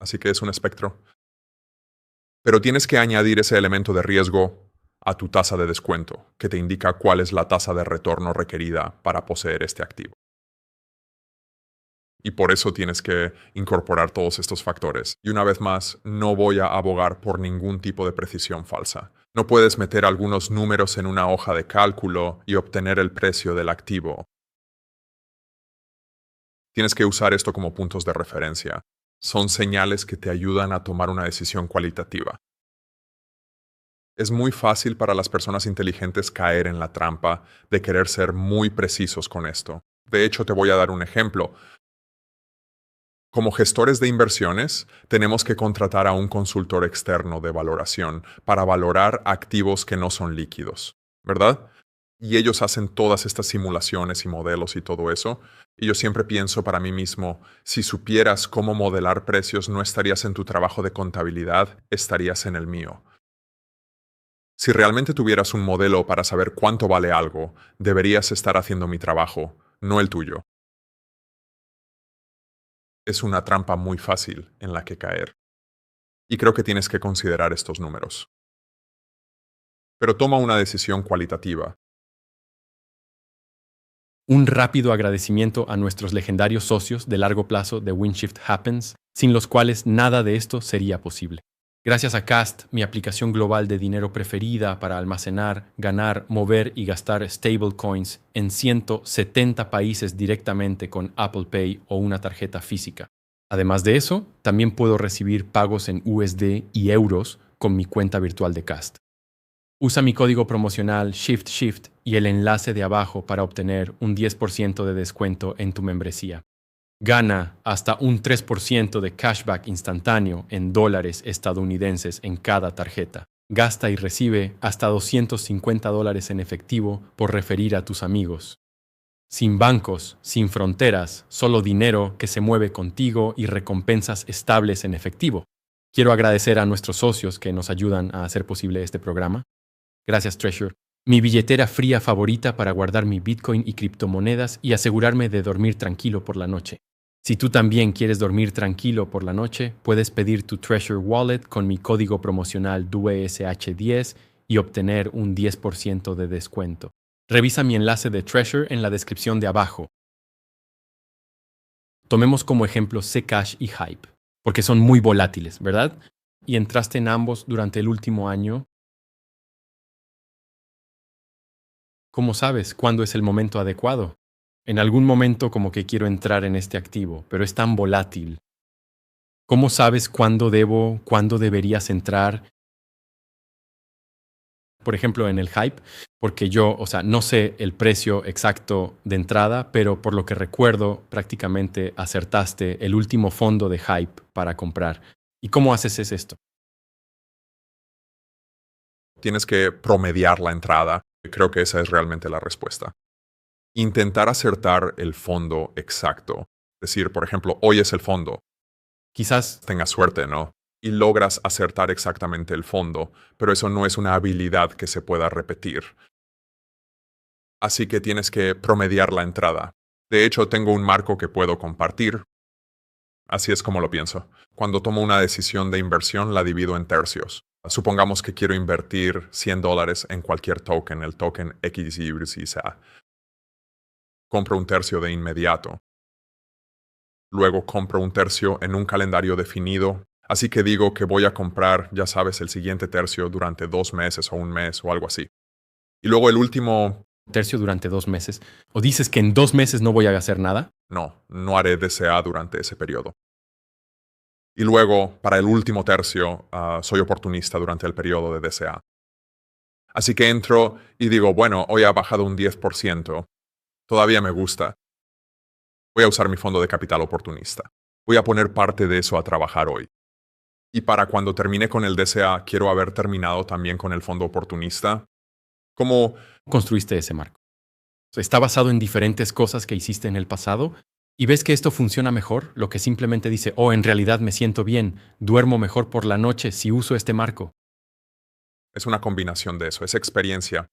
Así que es un espectro. Pero tienes que añadir ese elemento de riesgo a tu tasa de descuento, que te indica cuál es la tasa de retorno requerida para poseer este activo. Y por eso tienes que incorporar todos estos factores. Y una vez más, no voy a abogar por ningún tipo de precisión falsa. No puedes meter algunos números en una hoja de cálculo y obtener el precio del activo. Tienes que usar esto como puntos de referencia. Son señales que te ayudan a tomar una decisión cualitativa. Es muy fácil para las personas inteligentes caer en la trampa de querer ser muy precisos con esto. De hecho, te voy a dar un ejemplo. Como gestores de inversiones, tenemos que contratar a un consultor externo de valoración para valorar activos que no son líquidos, ¿verdad? Y ellos hacen todas estas simulaciones y modelos y todo eso. Y yo siempre pienso para mí mismo, si supieras cómo modelar precios, no estarías en tu trabajo de contabilidad, estarías en el mío. Si realmente tuvieras un modelo para saber cuánto vale algo, deberías estar haciendo mi trabajo, no el tuyo. Es una trampa muy fácil en la que caer. Y creo que tienes que considerar estos números. Pero toma una decisión cualitativa. Un rápido agradecimiento a nuestros legendarios socios de largo plazo de Windshift Happens, sin los cuales nada de esto sería posible. Gracias a Cast, mi aplicación global de dinero preferida para almacenar, ganar, mover y gastar stablecoins en 170 países directamente con Apple Pay o una tarjeta física. Además de eso, también puedo recibir pagos en USD y euros con mi cuenta virtual de Cast. Usa mi código promocional ShiftShift y el enlace de abajo para obtener un 10% de descuento en tu membresía. Gana hasta un 3% de cashback instantáneo en dólares estadounidenses en cada tarjeta. Gasta y recibe hasta $250 en efectivo por referir a tus amigos. Sin bancos, sin fronteras, solo dinero que se mueve contigo y recompensas estables en efectivo. Quiero agradecer a nuestros socios que nos ayudan a hacer posible este programa. Gracias, Treasure. Mi billetera fría favorita para guardar mi Bitcoin y criptomonedas y asegurarme de dormir tranquilo por la noche. Si tú también quieres dormir tranquilo por la noche, puedes pedir tu Treasure Wallet con mi código promocional DUESH10 y obtener un 10% de descuento. Revisa mi enlace de Treasure en la descripción de abajo. Tomemos como ejemplo Zcash y Hype, porque son muy volátiles, ¿verdad? Y entraste en ambos durante el último año. ¿Cómo sabes cuándo es el momento adecuado? En algún momento como que quiero entrar en este activo, pero es tan volátil. ¿Cómo sabes cuándo deberías entrar? Por ejemplo, en el Hype, porque yo, no sé el precio exacto de entrada, pero por lo que recuerdo, prácticamente acertaste el último fondo de Hype para comprar. ¿Y cómo haces esto? Tienes que promediar la entrada. Creo que esa es realmente la respuesta. Intentar acertar el fondo exacto. Es decir, por ejemplo, hoy es el fondo. Quizás Tengas suerte, ¿no? Y logras acertar exactamente el fondo, pero eso no es una habilidad que se pueda repetir. Así que tienes que promediar la entrada. De hecho, tengo un marco que puedo compartir. Así es como lo pienso. Cuando tomo una decisión de inversión, la divido en tercios. Supongamos que quiero invertir $100 en cualquier token, el token XYZ. Compro un tercio de inmediato. Luego compro un tercio en un calendario definido. Así que digo que voy a comprar, ya sabes, el siguiente tercio durante 2 meses o un mes o algo así. Y luego el último... tercio durante 2 meses. ¿O dices que en 2 meses no voy a hacer nada? No haré DCA durante ese periodo. Y luego, para el último tercio, soy oportunista durante el periodo de DCA. Así que entro y digo, bueno, hoy ha bajado un 10%. Todavía me gusta. Voy a usar mi fondo de capital oportunista. Voy a poner parte de eso a trabajar hoy. Y para cuando termine con el DCA, quiero haber terminado también con el fondo oportunista. ¿Cómo construiste ese marco? ¿Está basado en diferentes cosas que hiciste en el pasado? ¿Y ves que esto funciona mejor? Lo que simplemente dice, en realidad me siento bien, duermo mejor por la noche si uso este marco. Es una combinación de eso, es experiencia.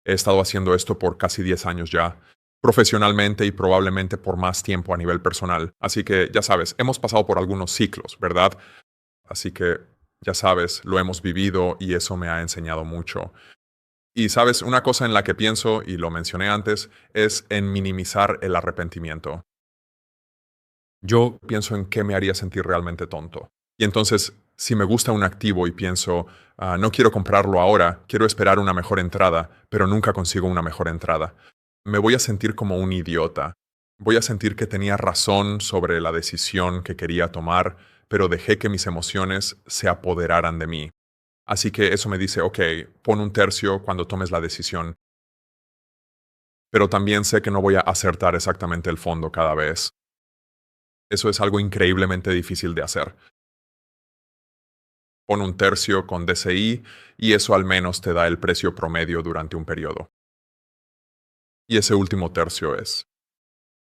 He estado haciendo esto por casi 10 años ya, profesionalmente y probablemente por más tiempo a nivel personal. Así que, ya sabes, hemos pasado por algunos ciclos, ¿verdad? Así que, ya sabes, lo hemos vivido y eso me ha enseñado mucho. Y sabes, una cosa en la que pienso, y lo mencioné antes, es en minimizar el arrepentimiento. Yo pienso en qué me haría sentir realmente tonto. Y entonces, si me gusta un activo y pienso, no quiero comprarlo ahora, quiero esperar una mejor entrada, pero nunca consigo una mejor entrada, me voy a sentir como un idiota. Voy a sentir que tenía razón sobre la decisión que quería tomar, pero dejé que mis emociones se apoderaran de mí. Así que eso me dice, ok, pon un tercio cuando tomes la decisión. Pero también sé que no voy a acertar exactamente el fondo cada vez. Eso es algo increíblemente difícil de hacer. Pon un tercio con DCI y eso al menos te da el precio promedio durante un periodo. Y ese último tercio es.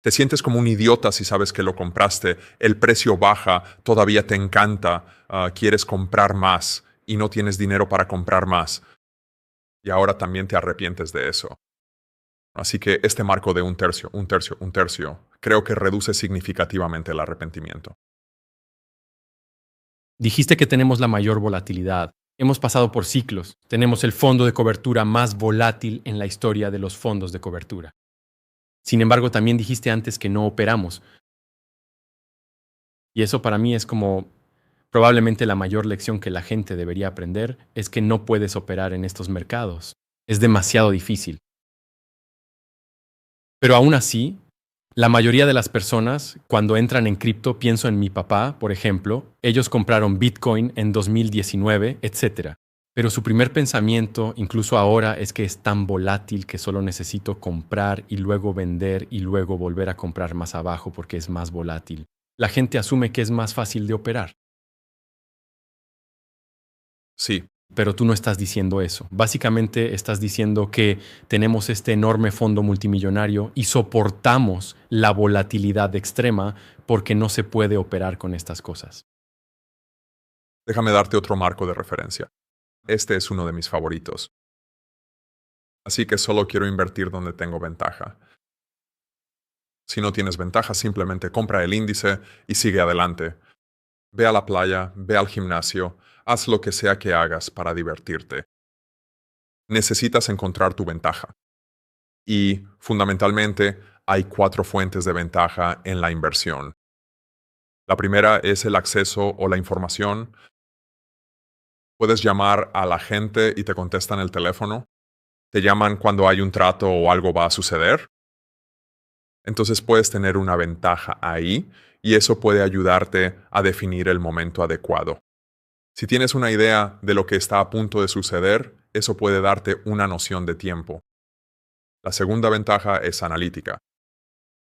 Te sientes como un idiota si sabes que lo compraste, el precio baja, todavía te encanta, quieres comprar más y no tienes dinero para comprar más. Y ahora también te arrepientes de eso. Así que este marco de un tercio, un tercio, un tercio, creo que reduce significativamente el arrepentimiento. Dijiste que tenemos la mayor volatilidad. Hemos pasado por ciclos. Tenemos el fondo de cobertura más volátil en la historia de los fondos de cobertura. Sin embargo, también dijiste antes que no operamos. Y eso para mí es como probablemente la mayor lección que la gente debería aprender es que no puedes operar en estos mercados. Es demasiado difícil. Pero aún así, la mayoría de las personas, cuando entran en cripto, pienso en mi papá, por ejemplo, ellos compraron Bitcoin en 2019, etc. Pero su primer pensamiento, incluso ahora, es que es tan volátil que solo necesito comprar y luego vender y luego volver a comprar más abajo porque es más volátil. La gente asume que es más fácil de operar. Sí, Pero tú no estás diciendo eso. Básicamente estás diciendo que tenemos este enorme fondo multimillonario y soportamos la volatilidad extrema porque no se puede operar con estas cosas. déjame darte otro marco de referencia. Este es uno de mis favoritos. Así que solo quiero invertir donde tengo ventaja. Si no tienes ventaja, simplemente compra el índice y sigue adelante. Ve a la playa, ve al gimnasio, haz lo que sea que hagas para divertirte. Necesitas encontrar tu ventaja. Y, fundamentalmente, hay 4 fuentes de ventaja en la inversión. La primera es el acceso o la información. Puedes llamar a la gente y te contestan el teléfono. Te llaman cuando hay un trato o algo va a suceder. Entonces puedes tener una ventaja ahí y eso puede ayudarte a definir el momento adecuado. Si tienes una idea de lo que está a punto de suceder, eso puede darte una noción de tiempo. La segunda ventaja es analítica.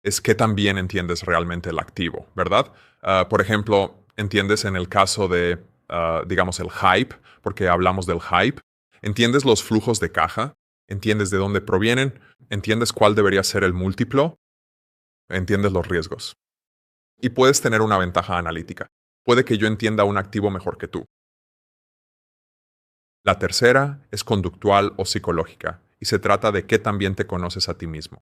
Es que también entiendes realmente el activo, ¿verdad? Por ejemplo, entiendes en el caso de, digamos, el hype, porque hablamos del hype. ¿Entiendes los flujos de caja? ¿Entiendes de dónde provienen? ¿Entiendes cuál debería ser el múltiplo? ¿Entiendes los riesgos? Y puedes tener una ventaja analítica. Puede que yo entienda un activo mejor que tú. La tercera es conductual o psicológica, y se trata de qué también te conoces a ti mismo.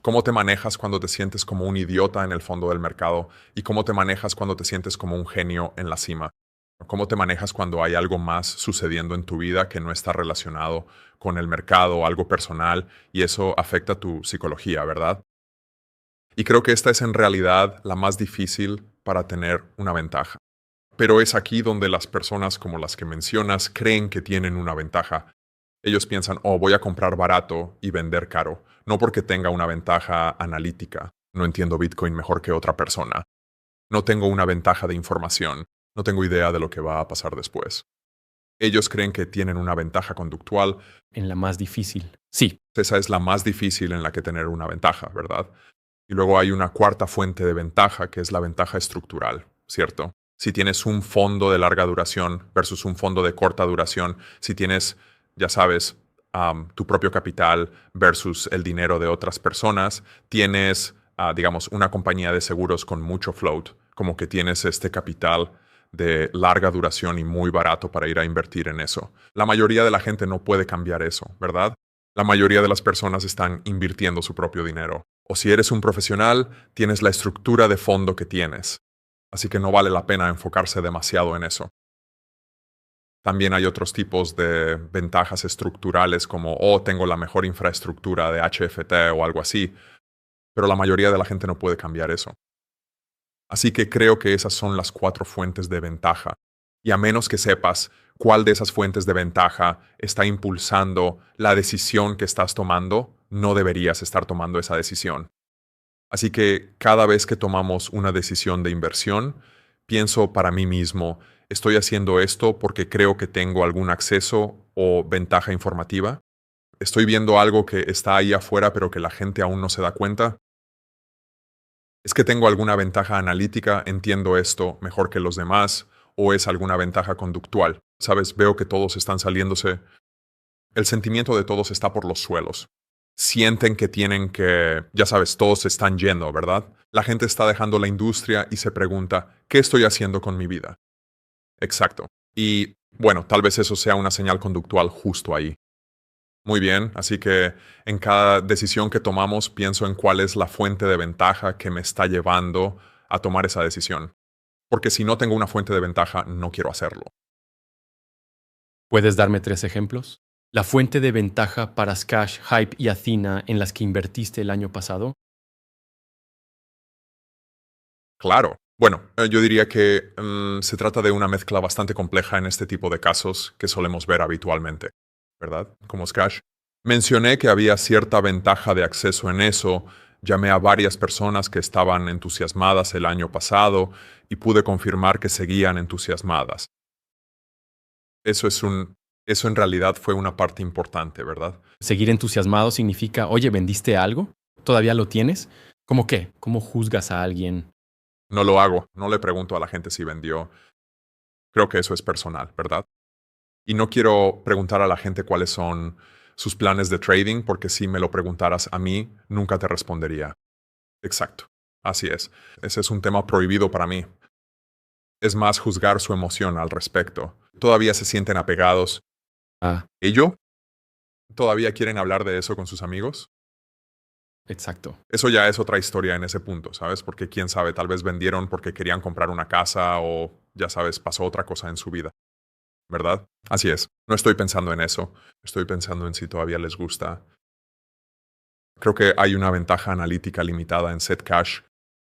Cómo te manejas cuando te sientes como un idiota en el fondo del mercado y cómo te manejas cuando te sientes como un genio en la cima. Cómo te manejas cuando hay algo más sucediendo en tu vida que no está relacionado con el mercado o algo personal y eso afecta tu psicología, ¿verdad? Y creo que esta es en realidad la más difícil para tener una ventaja. Pero es aquí donde las personas como las que mencionas creen que tienen una ventaja. Ellos piensan, oh, voy a comprar barato y vender caro, no porque tenga una ventaja analítica. No entiendo Bitcoin mejor que otra persona. No tengo una ventaja de información. No tengo idea de lo que va a pasar después. Ellos creen que tienen una ventaja conductual. En la más difícil. Sí. Esa es la más difícil en la que tener una ventaja, ¿verdad? Y luego hay una cuarta fuente de ventaja, que es la ventaja estructural, ¿cierto? Si tienes un fondo de larga duración versus un fondo de corta duración, si tienes, ya sabes, tu propio capital versus el dinero de otras personas, tienes, digamos, una compañía de seguros con mucho float, como que tienes este capital de larga duración y muy barato para ir a invertir en eso. La mayoría de la gente no puede cambiar eso, ¿verdad? La mayoría de las personas están invirtiendo su propio dinero. O si eres un profesional, tienes la estructura de fondo que tienes. Así que no vale la pena enfocarse demasiado en eso. También hay otros tipos de ventajas estructurales como, oh, tengo la mejor infraestructura de HFT o algo así. Pero la mayoría de la gente no puede cambiar eso. Así que creo que esas son las 4 fuentes de ventaja. Y a menos que sepas cuál de esas fuentes de ventaja está impulsando la decisión que estás tomando, no deberías estar tomando esa decisión. Así que cada vez que tomamos una decisión de inversión, pienso para mí mismo, ¿estoy haciendo esto porque creo que tengo algún acceso o ventaja informativa? ¿Estoy viendo algo que está ahí afuera pero que la gente aún no se da cuenta? ¿Es que tengo alguna ventaja analítica, entiendo esto mejor que los demás, o es alguna ventaja conductual? ¿Sabes? Veo que todos están saliéndose. El sentimiento de todos está por los suelos. Sienten que tienen que, ya sabes, todos se están yendo, ¿verdad? La gente está dejando la industria y se pregunta, ¿qué estoy haciendo con mi vida? Exacto. Y bueno, tal vez eso sea una señal conductual justo ahí. Muy bien, así que en cada decisión que tomamos pienso en cuál es la fuente de ventaja que me está llevando a tomar esa decisión. Porque si no tengo una fuente de ventaja, no quiero hacerlo. ¿Puedes darme 3 ejemplos? La fuente de ventaja para Skash, Hype y Athena en las que invertiste el año pasado. Claro. Bueno, yo diría que se trata de una mezcla bastante compleja en este tipo de casos que solemos ver habitualmente, ¿verdad? Como Skash. Mencioné que había cierta ventaja de acceso en eso, llamé a varias personas que estaban entusiasmadas el año pasado y pude confirmar que seguían entusiasmadas. Eso en realidad fue una parte importante, ¿verdad? Seguir entusiasmado significa, oye, ¿vendiste algo? ¿Todavía lo tienes? ¿Cómo qué? ¿Cómo juzgas a alguien? No lo hago, no le pregunto a la gente si vendió. Creo que eso es personal, ¿verdad? Y no quiero preguntar a la gente cuáles son sus planes de trading, porque si me lo preguntaras a mí, nunca te respondería. Exacto, así es. Ese es un tema prohibido para mí. Es más juzgar su emoción al respecto. Todavía se sienten apegados. Ah, ¿Ello? ¿Todavía quieren hablar de eso con sus amigos? exacto. Eso ya es otra historia en ese punto, ¿sabes? Porque quién sabe, tal vez vendieron porque querían comprar una casa o, ya sabes, pasó otra cosa en su vida, ¿verdad? Así es. No estoy pensando en eso. Estoy pensando en si todavía les gusta. Creo que hay una ventaja analítica limitada en Zcash.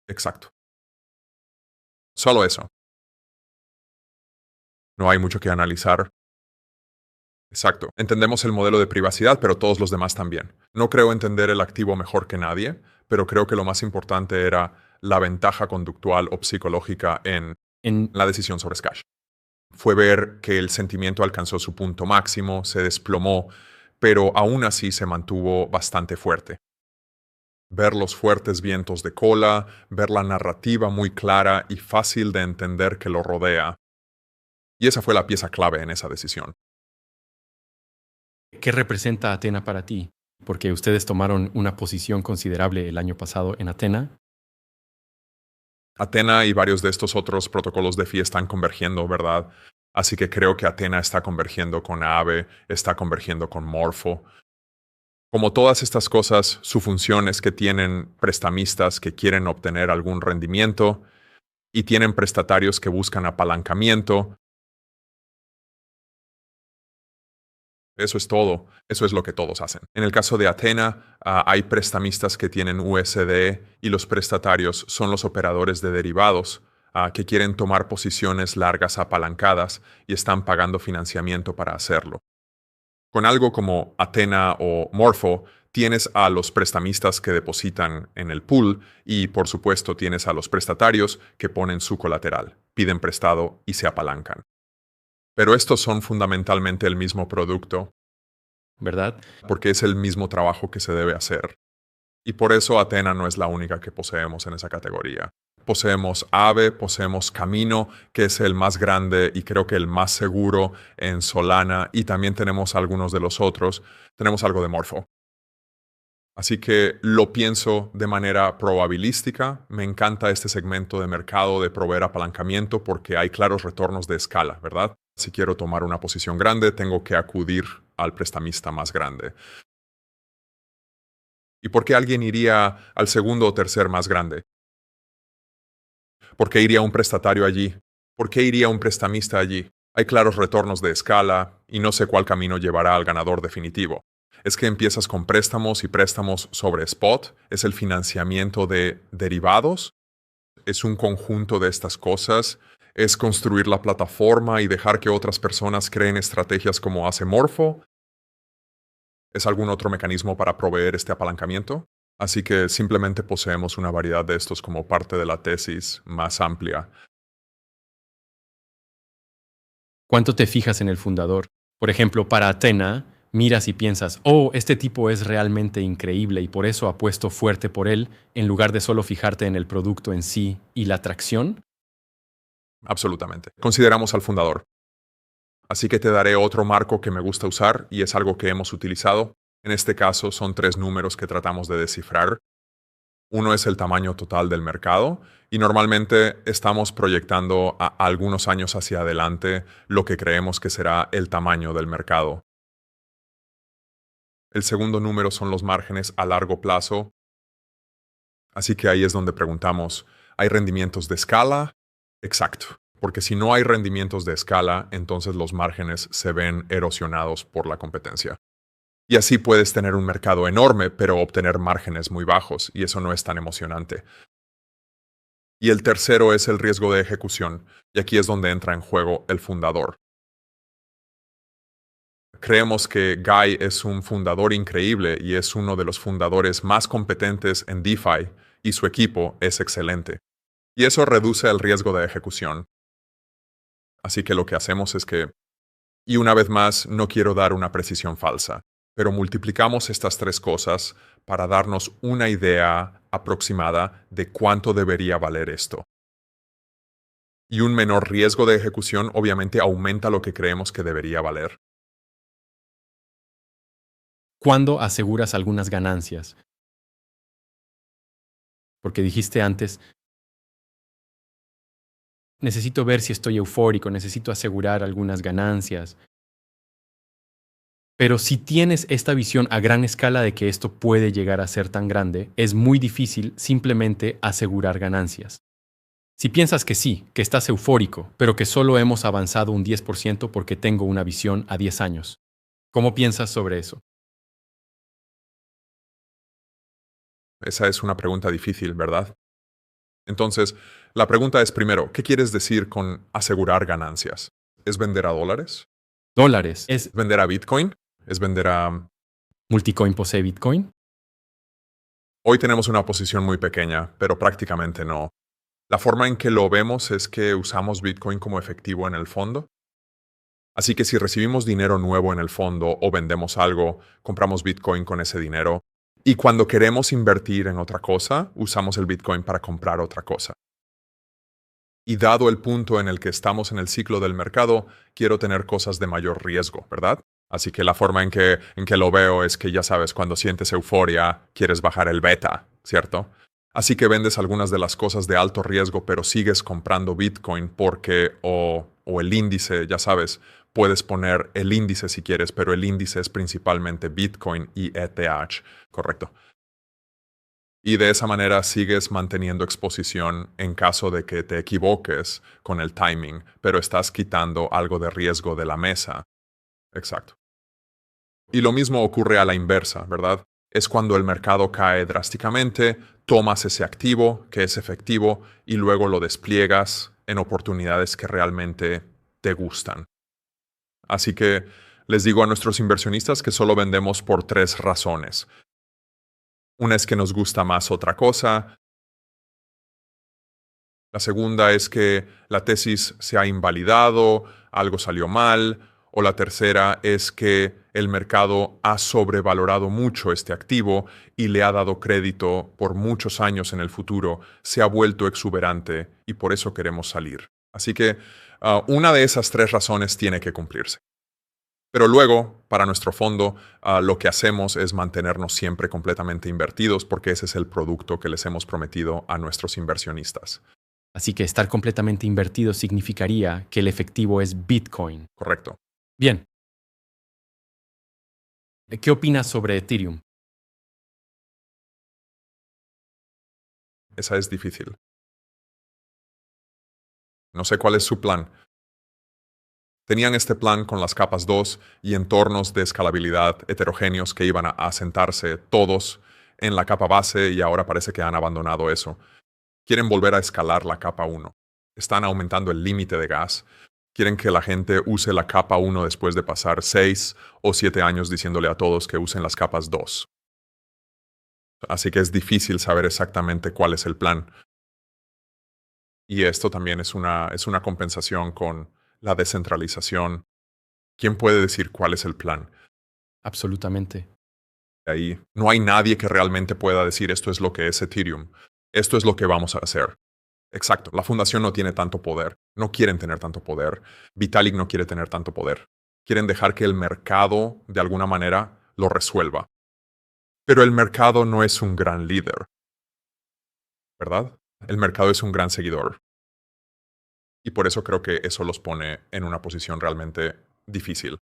Exacto. Solo eso. No hay mucho que analizar. Exacto. Entendemos el modelo de privacidad, pero todos los demás también. No creo entender el activo mejor que nadie, pero creo que lo más importante era la ventaja conductual o psicológica en En la decisión sobre Skash. Fue ver que el sentimiento alcanzó su punto máximo, se desplomó, pero aún así se mantuvo bastante fuerte. Ver los fuertes vientos de cola, ver la narrativa muy clara y fácil de entender que lo rodea. Y esa fue la pieza clave en esa decisión. ¿Qué representa Atena para ti? Porque ustedes tomaron una posición considerable el año pasado en Atena. Atena y varios de estos otros protocolos de FI están convergiendo, ¿verdad? Así que creo que Atena está convergiendo con Aave, está convergiendo con Morpho. Como todas estas cosas, su función es que tienen prestamistas que quieren obtener algún rendimiento y tienen prestatarios que buscan apalancamiento. Eso es todo. Eso es lo que todos hacen. En el caso de Atena, hay prestamistas que tienen USD y los prestatarios son los operadores de derivados que quieren tomar posiciones largas apalancadas y están pagando financiamiento para hacerlo. Con algo como Atena o Morpho, tienes a los prestamistas que depositan en el pool y, por supuesto, tienes a los prestatarios que ponen su colateral, piden prestado y se apalancan. Pero estos son fundamentalmente el mismo producto, ¿Verdad? porque es el mismo trabajo que se debe hacer. Y por eso Atena no es la única que poseemos en esa categoría. Poseemos Aave, poseemos Camino, que es el más grande y creo que el más seguro en Solana, y también tenemos algunos de los otros. Tenemos algo de Morpho. Así que lo pienso de manera probabilística. Me encanta este segmento de mercado de proveer apalancamiento porque hay claros retornos de escala, ¿verdad? Si quiero tomar una posición grande, tengo que acudir al prestamista más grande. ¿Y por qué alguien iría al segundo o tercer más grande? ¿Por qué iría un prestatario allí? ¿Por qué iría un prestamista allí? Hay claros retornos de escala y no sé cuál camino llevará al ganador definitivo. Es que empiezas con préstamos y préstamos sobre spot, es el financiamiento de derivados, es un conjunto de estas cosas, es construir la plataforma y dejar que otras personas creen estrategias como hace Morpho. ¿Es algún otro mecanismo para proveer este apalancamiento? Así que simplemente poseemos una variedad de estos como parte de la tesis más amplia. ¿Cuánto te fijas en el fundador? Por ejemplo, para Atena, Miras y piensas, oh, este tipo es realmente increíble y por eso apuesto fuerte por él, en lugar de solo fijarte en el producto en sí y la atracción. Absolutamente. Consideramos al fundador. Así que te daré otro marco que me gusta usar y es algo que hemos utilizado. En este caso son 3 números que tratamos de descifrar. Uno es el tamaño total del mercado y normalmente estamos proyectando a algunos años hacia adelante lo que creemos que será el tamaño del mercado. El segundo número son los márgenes a largo plazo. Así que ahí es donde preguntamos, ¿hay rendimientos de escala? Exacto, porque si no hay rendimientos de escala, entonces los márgenes se ven erosionados por la competencia. Y así puedes tener un mercado enorme, pero obtener márgenes muy bajos, y eso no es tan emocionante. Y el tercero es el riesgo de ejecución, y aquí es donde entra en juego el fundador. Creemos que Guy es un fundador increíble y es uno de los fundadores más competentes en DeFi, y su equipo es excelente. Y eso reduce el riesgo de ejecución. Así que lo que hacemos es que, y una vez más, no quiero dar una precisión falsa, pero multiplicamos estas 3 cosas para darnos una idea aproximada de cuánto debería valer esto. Y un menor riesgo de ejecución obviamente aumenta lo que creemos que debería valer. ¿Cuándo aseguras algunas ganancias? Porque dijiste antes, necesito ver si estoy eufórico, necesito asegurar algunas ganancias. Pero si tienes esta visión a gran escala de que esto puede llegar a ser tan grande, es muy difícil simplemente asegurar ganancias. Si piensas que sí, que estás eufórico, pero que solo hemos avanzado un 10% porque tengo una visión a 10 años, ¿cómo piensas sobre eso? Esa es una pregunta difícil, ¿verdad? Entonces, la pregunta es primero, ¿qué quieres decir con asegurar ganancias? ¿Es vender a dólares? ¿Dólares es ¿Es vender a Bitcoin? ¿Es vender a... multicoin posee Bitcoin? Hoy tenemos una posición muy pequeña, pero prácticamente no. La forma en que lo vemos es que usamos Bitcoin como efectivo en el fondo. Así que si recibimos dinero nuevo en el fondo o vendemos algo, compramos Bitcoin con ese dinero. Y cuando queremos invertir en otra cosa, usamos el Bitcoin para comprar otra cosa. Y dado el punto en el que estamos en el ciclo del mercado, quiero tener cosas de mayor riesgo, ¿verdad? Así que la forma en que lo veo es que ya sabes, cuando sientes euforia, quieres bajar el beta, ¿cierto? Así que vendes algunas de las cosas de alto riesgo, pero sigues comprando Bitcoin porque, o el índice, ya sabes, puedes poner el índice si quieres, pero el índice es principalmente Bitcoin y ETH, ¿correcto? Y de esa manera sigues manteniendo exposición en caso de que te equivoques con el timing, pero estás quitando algo de riesgo de la mesa. Exacto. Y lo mismo ocurre a la inversa, ¿verdad? Es cuando el mercado cae drásticamente, tomas ese activo que es efectivo y luego lo despliegas en oportunidades que realmente te gustan. Así que les digo a nuestros inversionistas que solo vendemos por 3 razones. Una es que nos gusta más otra cosa. La segunda es que la tesis se ha invalidado, algo salió mal. O la tercera es que el mercado ha sobrevalorado mucho este activo y le ha dado crédito por muchos años en el futuro, se ha vuelto exuberante y por eso queremos salir. Así que una de esas 3 razones tiene que cumplirse. Pero luego, para nuestro fondo, lo que hacemos es mantenernos siempre completamente invertidos porque ese es el producto que les hemos prometido a nuestros inversionistas. Así que estar completamente invertido significaría que el efectivo es Bitcoin. Correcto. Bien. ¿Qué opinas sobre Ethereum? Esa es difícil. No sé cuál es su plan. Tenían este plan con las capas 2 y entornos de escalabilidad heterogéneos que iban a asentarse todos en la capa base y ahora parece que han abandonado eso. Quieren volver a escalar la capa 1. Están aumentando el límite de gas. Quieren que la gente use la capa 1 después de pasar 6 o 7 años diciéndole a todos que usen las capas 2. Así que es difícil saber exactamente cuál es el plan. Y esto también es una compensación con la descentralización. ¿Quién puede decir cuál es el plan? Absolutamente. Ahí no hay nadie que realmente pueda decir esto es lo que es Ethereum, esto es lo que vamos a hacer. Exacto, la fundación no tiene tanto poder, no quieren tener tanto poder, Vitalik no quiere tener tanto poder, quieren dejar que el mercado de alguna manera lo resuelva. Pero el mercado no es un gran líder, ¿verdad? El mercado es un gran seguidor. Y por eso creo que eso los pone en una posición realmente difícil.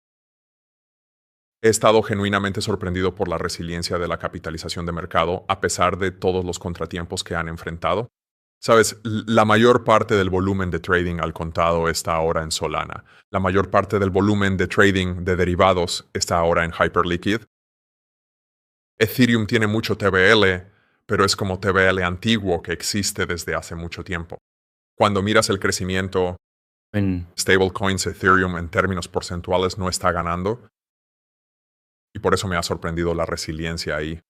He estado genuinamente sorprendido por la resiliencia de la capitalización de mercado a pesar de todos los contratiempos que han enfrentado. Sabes, la mayor parte del volumen de trading al contado está ahora en Solana. La mayor parte del volumen de trading de derivados está ahora en Hyperliquid. Ethereum tiene mucho TVL, pero es como TVL antiguo que existe desde hace mucho tiempo. Cuando miras el crecimiento, stablecoins Ethereum en términos porcentuales no está ganando. Y por eso me ha sorprendido la resiliencia ahí.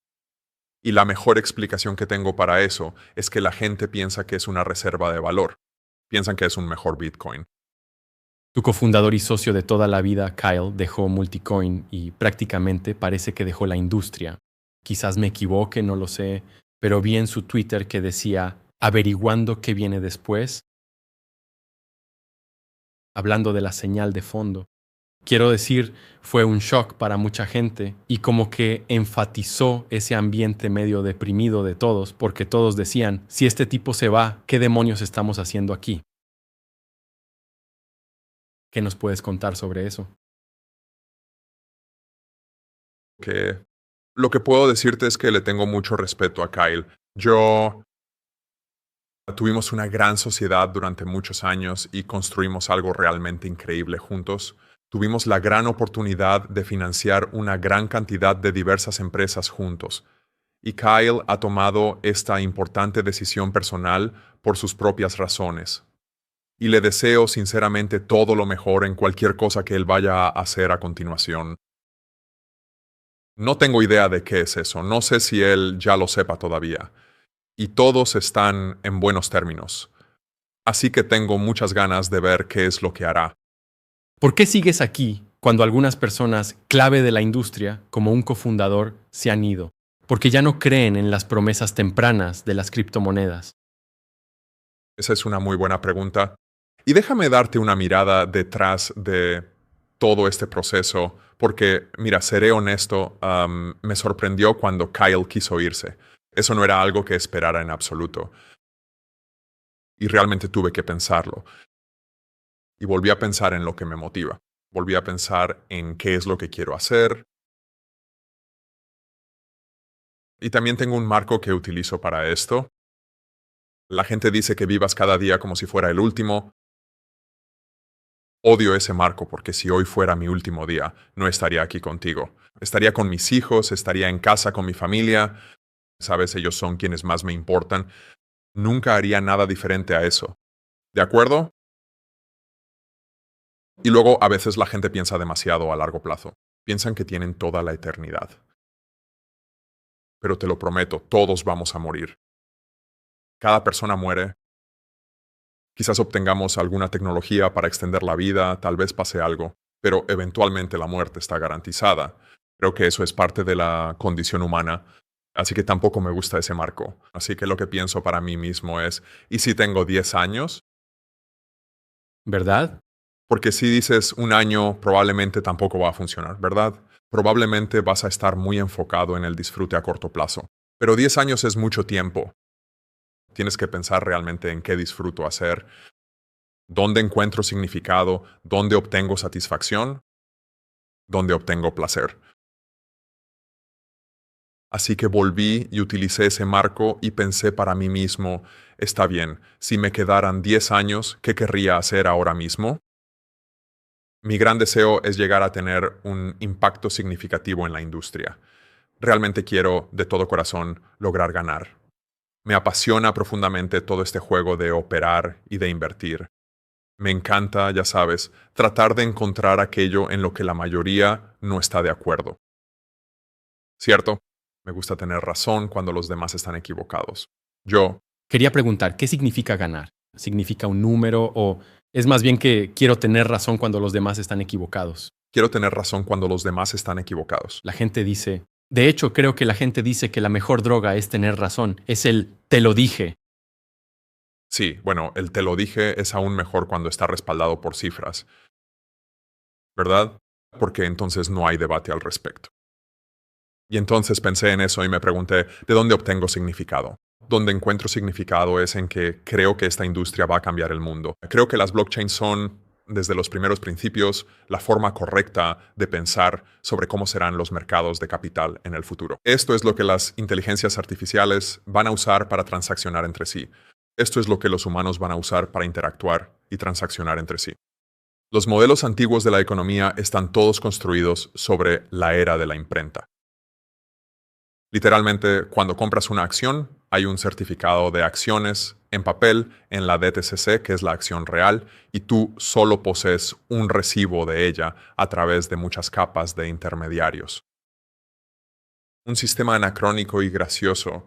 Y la mejor explicación que tengo para eso es que la gente piensa que es una reserva de valor. Piensan que es un mejor Bitcoin. Tu cofundador y socio de toda la vida, Kyle, dejó Multicoin y prácticamente parece que dejó la industria. Quizás me equivoque, no lo sé, pero vi en su Twitter que decía, averiguando qué viene después, hablando de la señal de fondo. Quiero decir, fue un shock para mucha gente y como que enfatizó ese ambiente medio deprimido de todos, porque todos decían, si este tipo se va, ¿qué demonios estamos haciendo aquí? ¿Qué nos puedes contar sobre eso? Lo que puedo decirte es que le tengo mucho respeto a Kyle. Tuvimos una gran sociedad durante muchos años y construimos algo realmente increíble juntos. Tuvimos la gran oportunidad de financiar una gran cantidad de diversas empresas juntos. Y Kyle ha tomado esta importante decisión personal por sus propias razones. Y le deseo sinceramente todo lo mejor en cualquier cosa que él vaya a hacer a continuación. No tengo idea de qué es eso, no sé si él ya lo sepa todavía. Y todos están en buenos términos. Así que tengo muchas ganas de ver qué es lo que hará. ¿Por qué sigues aquí cuando algunas personas clave de la industria, como un cofundador, se han ido? Porque ya no creen en las promesas tempranas de las criptomonedas. Esa es una muy buena pregunta. Y déjame darte una mirada detrás de todo este proceso, porque, mira, seré honesto, me sorprendió cuando Kyle quiso irse. Eso no era algo que esperara en absoluto. Y realmente tuve que pensarlo. Y volví a pensar en lo que me motiva. Volví a pensar en qué es lo que quiero hacer. Y también tengo un marco que utilizo para esto. La gente dice que vivas cada día como si fuera el último. Odio ese marco porque si hoy fuera mi último día, no estaría aquí contigo. Estaría con mis hijos, estaría en casa con mi familia. Sabes, ellos son quienes más me importan. Nunca haría nada diferente a eso. ¿De acuerdo? Y luego a veces la gente piensa demasiado a largo plazo. Piensan que tienen toda la eternidad. Pero te lo prometo, todos vamos a morir. Cada persona muere. Quizás obtengamos alguna tecnología para extender la vida, tal vez pase algo, pero eventualmente la muerte está garantizada. Creo que eso es parte de la condición humana, así que tampoco me gusta ese marco. Así que lo que pienso para mí mismo es, ¿y si tengo 10 años? ¿Verdad? Porque si dices un año, probablemente tampoco va a funcionar, ¿verdad? Probablemente vas a estar muy enfocado en el disfrute a corto plazo. Pero 10 años es mucho tiempo. Tienes que pensar realmente en qué disfruto hacer, dónde encuentro significado, dónde obtengo satisfacción, dónde obtengo placer. Así que volví y utilicé ese marco y pensé para mí mismo, está bien, si me quedaran 10 años, ¿qué querría hacer ahora mismo? Mi gran deseo es llegar a tener un impacto significativo en la industria. Realmente quiero, de todo corazón, lograr ganar. Me apasiona profundamente todo este juego de operar y de invertir. Me encanta, ya sabes, tratar de encontrar aquello en lo que la mayoría no está de acuerdo. ¿Cierto? Me gusta tener razón cuando los demás están equivocados. Quería preguntar, ¿qué significa ganar? ¿Significa un número o es más bien que quiero tener razón cuando los demás están equivocados? Quiero tener razón cuando los demás están equivocados. La gente dice, de hecho creo que la gente dice que la mejor droga es tener razón, es el te lo dije. Sí, bueno, el te lo dije es aún mejor cuando está respaldado por cifras, ¿verdad? Porque entonces no hay debate al respecto. Y entonces pensé en eso y me pregunté, ¿de dónde obtengo significado? Donde encuentro significado es en que creo que esta industria va a cambiar el mundo. Creo que las blockchains son, desde los primeros principios, la forma correcta de pensar sobre cómo serán los mercados de capital en el futuro. Esto es lo que las inteligencias artificiales van a usar para transaccionar entre sí. Esto es lo que los humanos van a usar para interactuar y transaccionar entre sí. Los modelos antiguos de la economía están todos construidos sobre la era de la imprenta. Literalmente, cuando compras una acción, hay un certificado de acciones en papel en la DTCC, que es la acción real, y tú solo posees un recibo de ella a través de muchas capas de intermediarios. Un sistema anacrónico y gracioso.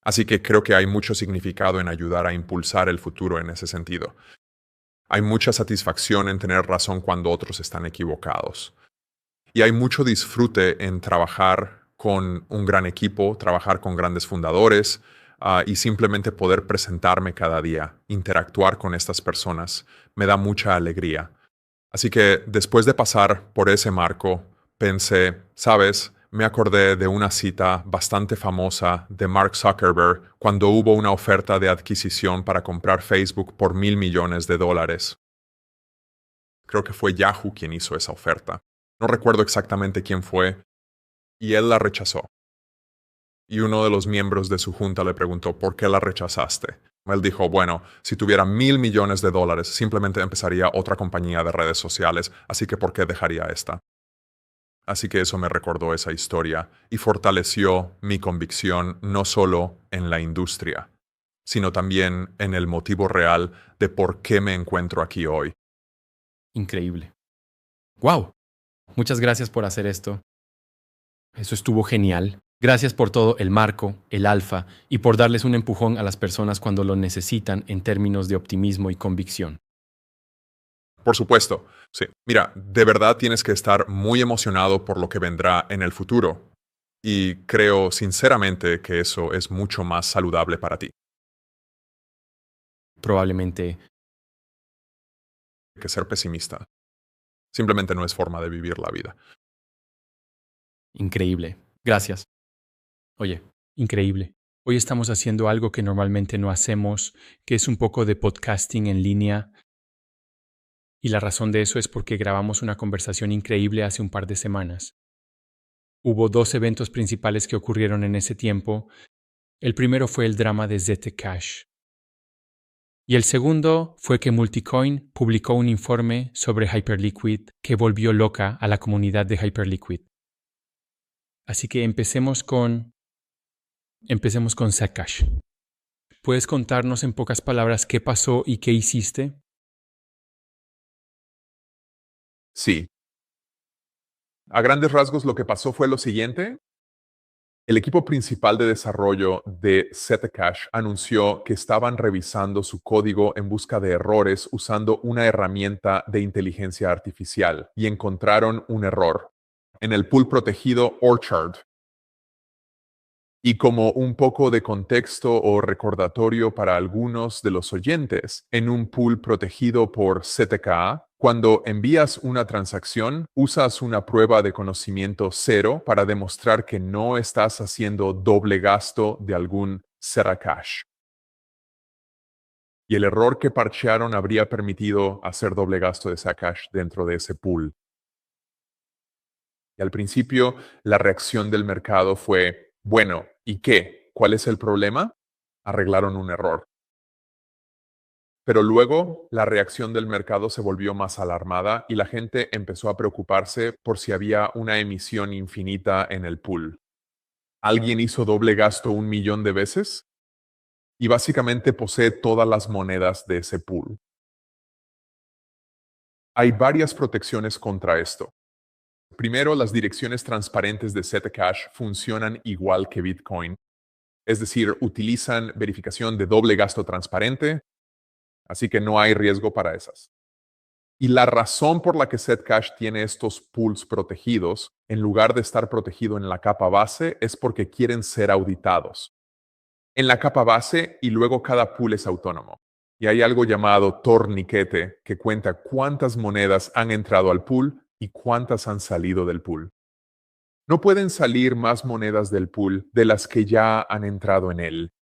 Así que creo que hay mucho significado en ayudar a impulsar el futuro en ese sentido. Hay mucha satisfacción en tener razón cuando otros están equivocados. Y hay mucho disfrute en trabajar con un gran equipo, trabajar con grandes fundadores y simplemente poder presentarme cada día, interactuar con estas personas. Me da mucha alegría. Así que después de pasar por ese marco, pensé, ¿sabes? Me acordé de una cita bastante famosa de Mark Zuckerberg cuando hubo una oferta de adquisición para comprar Facebook por $1,000 millones. Creo que fue Yahoo quien hizo esa oferta. No recuerdo exactamente quién fue, y él la rechazó. Y uno de los miembros de su junta le preguntó, ¿por qué la rechazaste? Él dijo, bueno, si tuviera $1,000 millones, simplemente empezaría otra compañía de redes sociales, así que ¿por qué dejaría esta? Así que eso me recordó esa historia y fortaleció mi convicción no solo en la industria, sino también en el motivo real de por qué me encuentro aquí hoy. Increíble. ¡Wow! Muchas gracias por hacer esto. Eso estuvo genial. Gracias por todo el marco, el alfa, y por darles un empujón a las personas cuando lo necesitan en términos de optimismo y convicción. Por supuesto, sí. Mira, de verdad tienes que estar muy emocionado por lo que vendrá en el futuro. Y creo sinceramente que eso es mucho más saludable para ti Probablemente. que ser pesimista. Simplemente no es forma de vivir la vida. Increíble. Gracias. Oye, increíble. Hoy estamos haciendo algo que normalmente no hacemos, que es un poco de podcasting en línea. Y la razón de eso es porque grabamos una conversación increíble hace un par de semanas. Hubo 2 eventos principales que ocurrieron en ese tiempo. El primero fue el drama de Zcash. Y el segundo fue que Multicoin publicó un informe sobre Hyperliquid que volvió loca a la comunidad de Hyperliquid. Así que empecemos con Zcash. ¿Puedes contarnos en pocas palabras qué pasó y qué hiciste? Sí. A grandes rasgos lo que pasó fue lo siguiente. El equipo principal de desarrollo de Zcash anunció que estaban revisando su código en busca de errores usando una herramienta de inteligencia artificial y encontraron un error en el pool protegido Orchard. Y como un poco de contexto o recordatorio para algunos de los oyentes, en un pool protegido por ZKA, cuando envías una transacción, usas una prueba de conocimiento cero para demostrar que no estás haciendo doble gasto de algún Zcash. Y el error que parchearon habría permitido hacer doble gasto de Zcash dentro de ese pool. Y al principio, la reacción del mercado fue, bueno, ¿y qué? ¿Cuál es el problema? Arreglaron un error. Pero luego la reacción del mercado se volvió más alarmada y la gente empezó a preocuparse por si había una emisión infinita en el pool. ¿Alguien hizo doble gasto 1,000,000 de veces? Y básicamente posee todas las monedas de ese pool. Hay varias protecciones contra esto. Primero, las direcciones transparentes de Zcash funcionan igual que Bitcoin. Es decir, utilizan verificación de doble gasto transparente, así que no hay riesgo para esas. Y la razón por la que Zcash tiene estos pools protegidos, en lugar de estar protegido en la capa base, es porque quieren ser auditados en la capa base y luego cada pool es autónomo. Y hay algo llamado torniquete que cuenta cuántas monedas han entrado al pool y cuántas han salido del pool. No pueden salir más monedas del pool de las que ya han entrado en él.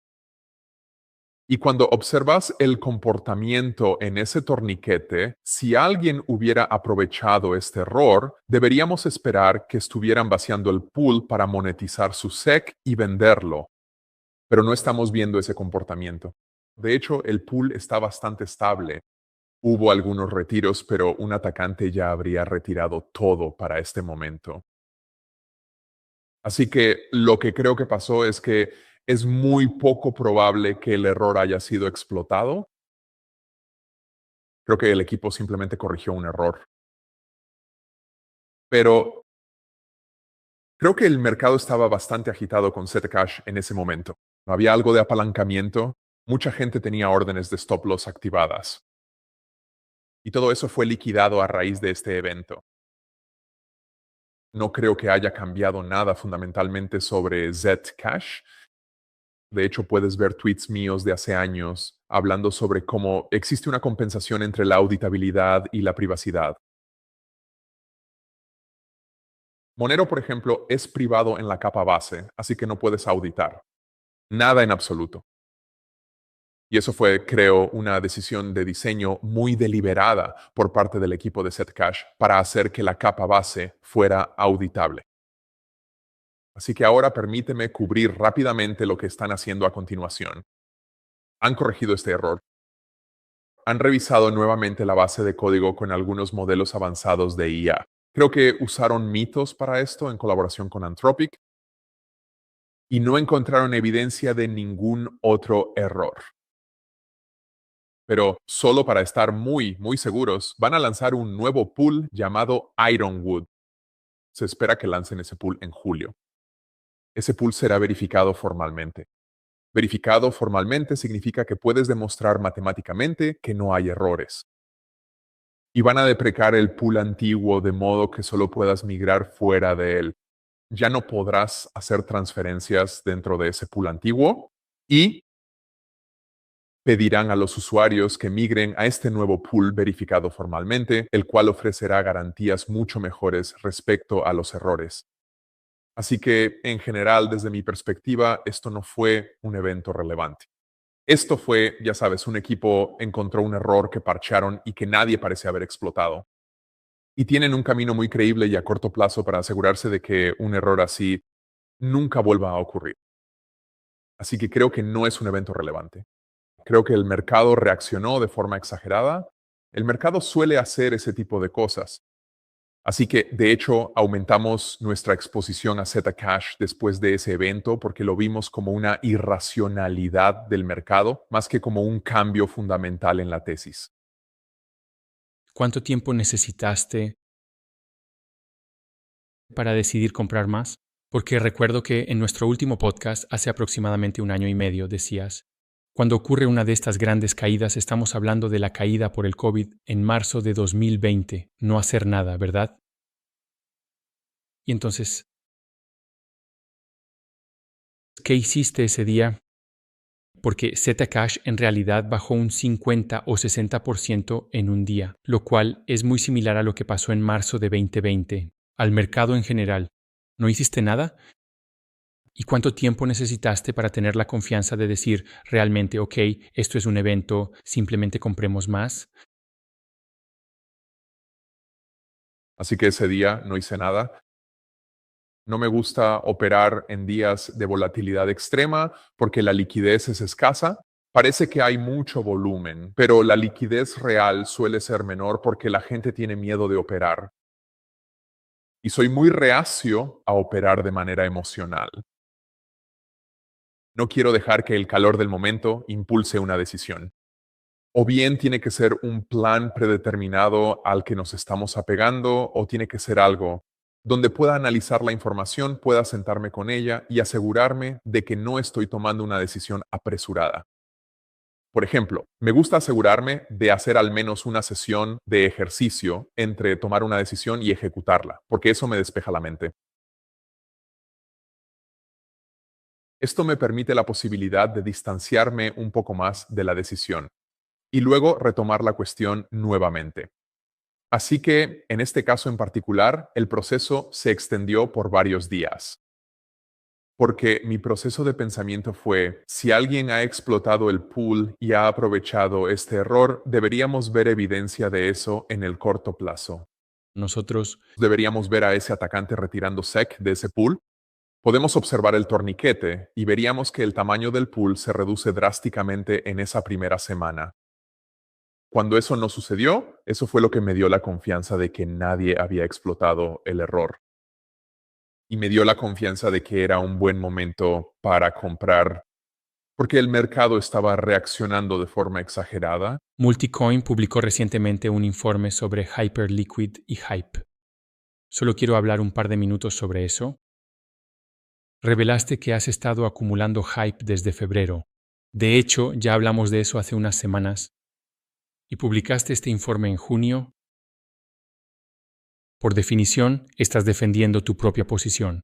Y cuando observas el comportamiento en ese torniquete, si alguien hubiera aprovechado este error, deberíamos esperar que estuvieran vaciando el pool para monetizar su SEC y venderlo. Pero no estamos viendo ese comportamiento. De hecho, el pool está bastante estable. Hubo algunos retiros, pero un atacante ya habría retirado todo para este momento. Así que lo que creo que pasó es que es muy poco probable que el error haya sido explotado. Creo que el equipo simplemente corrigió un error. Pero creo que el mercado estaba bastante agitado con Zcash en ese momento. No había algo de apalancamiento. Mucha gente tenía órdenes de stop loss activadas. Y todo eso fue liquidado a raíz de este evento. No creo que haya cambiado nada fundamentalmente sobre Zcash. De hecho, puedes ver tweets míos de hace años hablando sobre cómo existe una compensación entre la auditabilidad y la privacidad. Monero, por ejemplo, es privado en la capa base, así que no puedes auditar. Nada en absoluto. Y eso fue, creo, una decisión de diseño muy deliberada por parte del equipo de Zcash para hacer que la capa base fuera auditable. Así que ahora permíteme cubrir rápidamente lo que están haciendo a continuación. Han corregido este error. Han revisado nuevamente la base de código con algunos modelos avanzados de IA. Creo que usaron mitos para esto en colaboración con Anthropic y no encontraron evidencia de ningún otro error. Pero solo para estar muy seguros, van a lanzar un nuevo pool llamado Ironwood. Se espera que lancen ese pool en julio. Ese pool será verificado formalmente. Verificado formalmente significa que puedes demostrar matemáticamente que no hay errores. Y van a deprecar el pool antiguo de modo que solo puedas migrar fuera de él. Ya no podrás hacer transferencias dentro de ese pool antiguo y pedirán a los usuarios que migren a este nuevo pool verificado formalmente, el cual ofrecerá garantías mucho mejores respecto a los errores. Así que, en general, desde mi perspectiva, esto no fue un evento relevante. Esto fue, ya sabes, un equipo encontró un error que parcharon y que nadie parece haber explotado. Y tienen un camino muy creíble y a corto plazo para asegurarse de que un error así nunca vuelva a ocurrir. Así que creo que no es un evento relevante. Creo que el mercado reaccionó de forma exagerada. El mercado suele hacer ese tipo de cosas. Así que, de hecho, aumentamos nuestra exposición a Zcash después de ese evento porque lo vimos como una irracionalidad del mercado, más que como un cambio fundamental en la tesis. ¿Cuánto tiempo necesitaste para decidir comprar más? Porque recuerdo que en nuestro último podcast, hace aproximadamente 1 año y medio, decías, cuando ocurre una de estas grandes caídas, estamos hablando de la caída por el COVID en marzo de 2020, no hacer nada, ¿verdad? Y entonces, ¿qué hiciste ese día? Porque Zcash en realidad bajó un 50 o 60% en un día, lo cual es muy similar a lo que pasó en marzo de 2020, al mercado en general. ¿No hiciste nada? ¿Y cuánto tiempo necesitaste para tener la confianza de decir realmente, ok, esto es un evento, simplemente compremos más? Así que ese día no hice nada. No me gusta operar en días de volatilidad extrema porque la liquidez es escasa. Parece que hay mucho volumen, pero la liquidez real suele ser menor porque la gente tiene miedo de operar. Y soy muy reacio a operar de manera emocional. No quiero dejar que el calor del momento impulse una decisión. O bien tiene que ser un plan predeterminado al que nos estamos apegando, o tiene que ser algo donde pueda analizar la información, pueda sentarme con ella y asegurarme de que no estoy tomando una decisión apresurada. Por ejemplo, me gusta asegurarme de hacer al menos una sesión de ejercicio entre tomar una decisión y ejecutarla, porque eso me despeja la mente. Esto me permite la posibilidad de distanciarme un poco más de la decisión y luego retomar la cuestión nuevamente. Así que, en este caso en particular, el proceso se extendió por varios días. Porque mi proceso de pensamiento fue, si alguien ha explotado el pool y ha aprovechado este error, deberíamos ver evidencia de eso en el corto plazo. Nosotros Deberíamos ver a ese atacante retirando sec de ese pool. Podemos observar el torniquete y veríamos que el tamaño del pool se reduce drásticamente en esa primera semana. Cuando eso no sucedió, eso fue lo que me dio la confianza de que nadie había explotado el error. Y me dio la confianza de que era un buen momento para comprar, porque el mercado estaba reaccionando de forma exagerada. Multicoin publicó recientemente un informe sobre Hyperliquid y Hype. Solo quiero hablar un par de minutos sobre eso. Revelaste que has estado acumulando Hype desde febrero. De hecho, ya hablamos de eso hace unas semanas. Y publicaste este informe en junio. Por definición, estás defendiendo tu propia posición.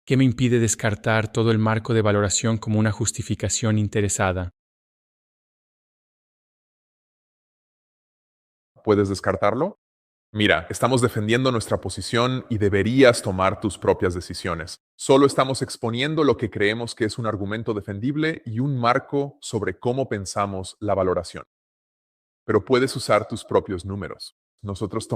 ¿Qué me impide descartar todo el marco de valoración como una justificación interesada? ¿Puedes descartarlo? Mira, estamos defendiendo nuestra posición y deberías tomar tus propias decisiones. Solo estamos exponiendo lo que creemos que es un argumento defendible y un marco sobre cómo pensamos la valoración. Pero puedes usar tus propios números. Nosotros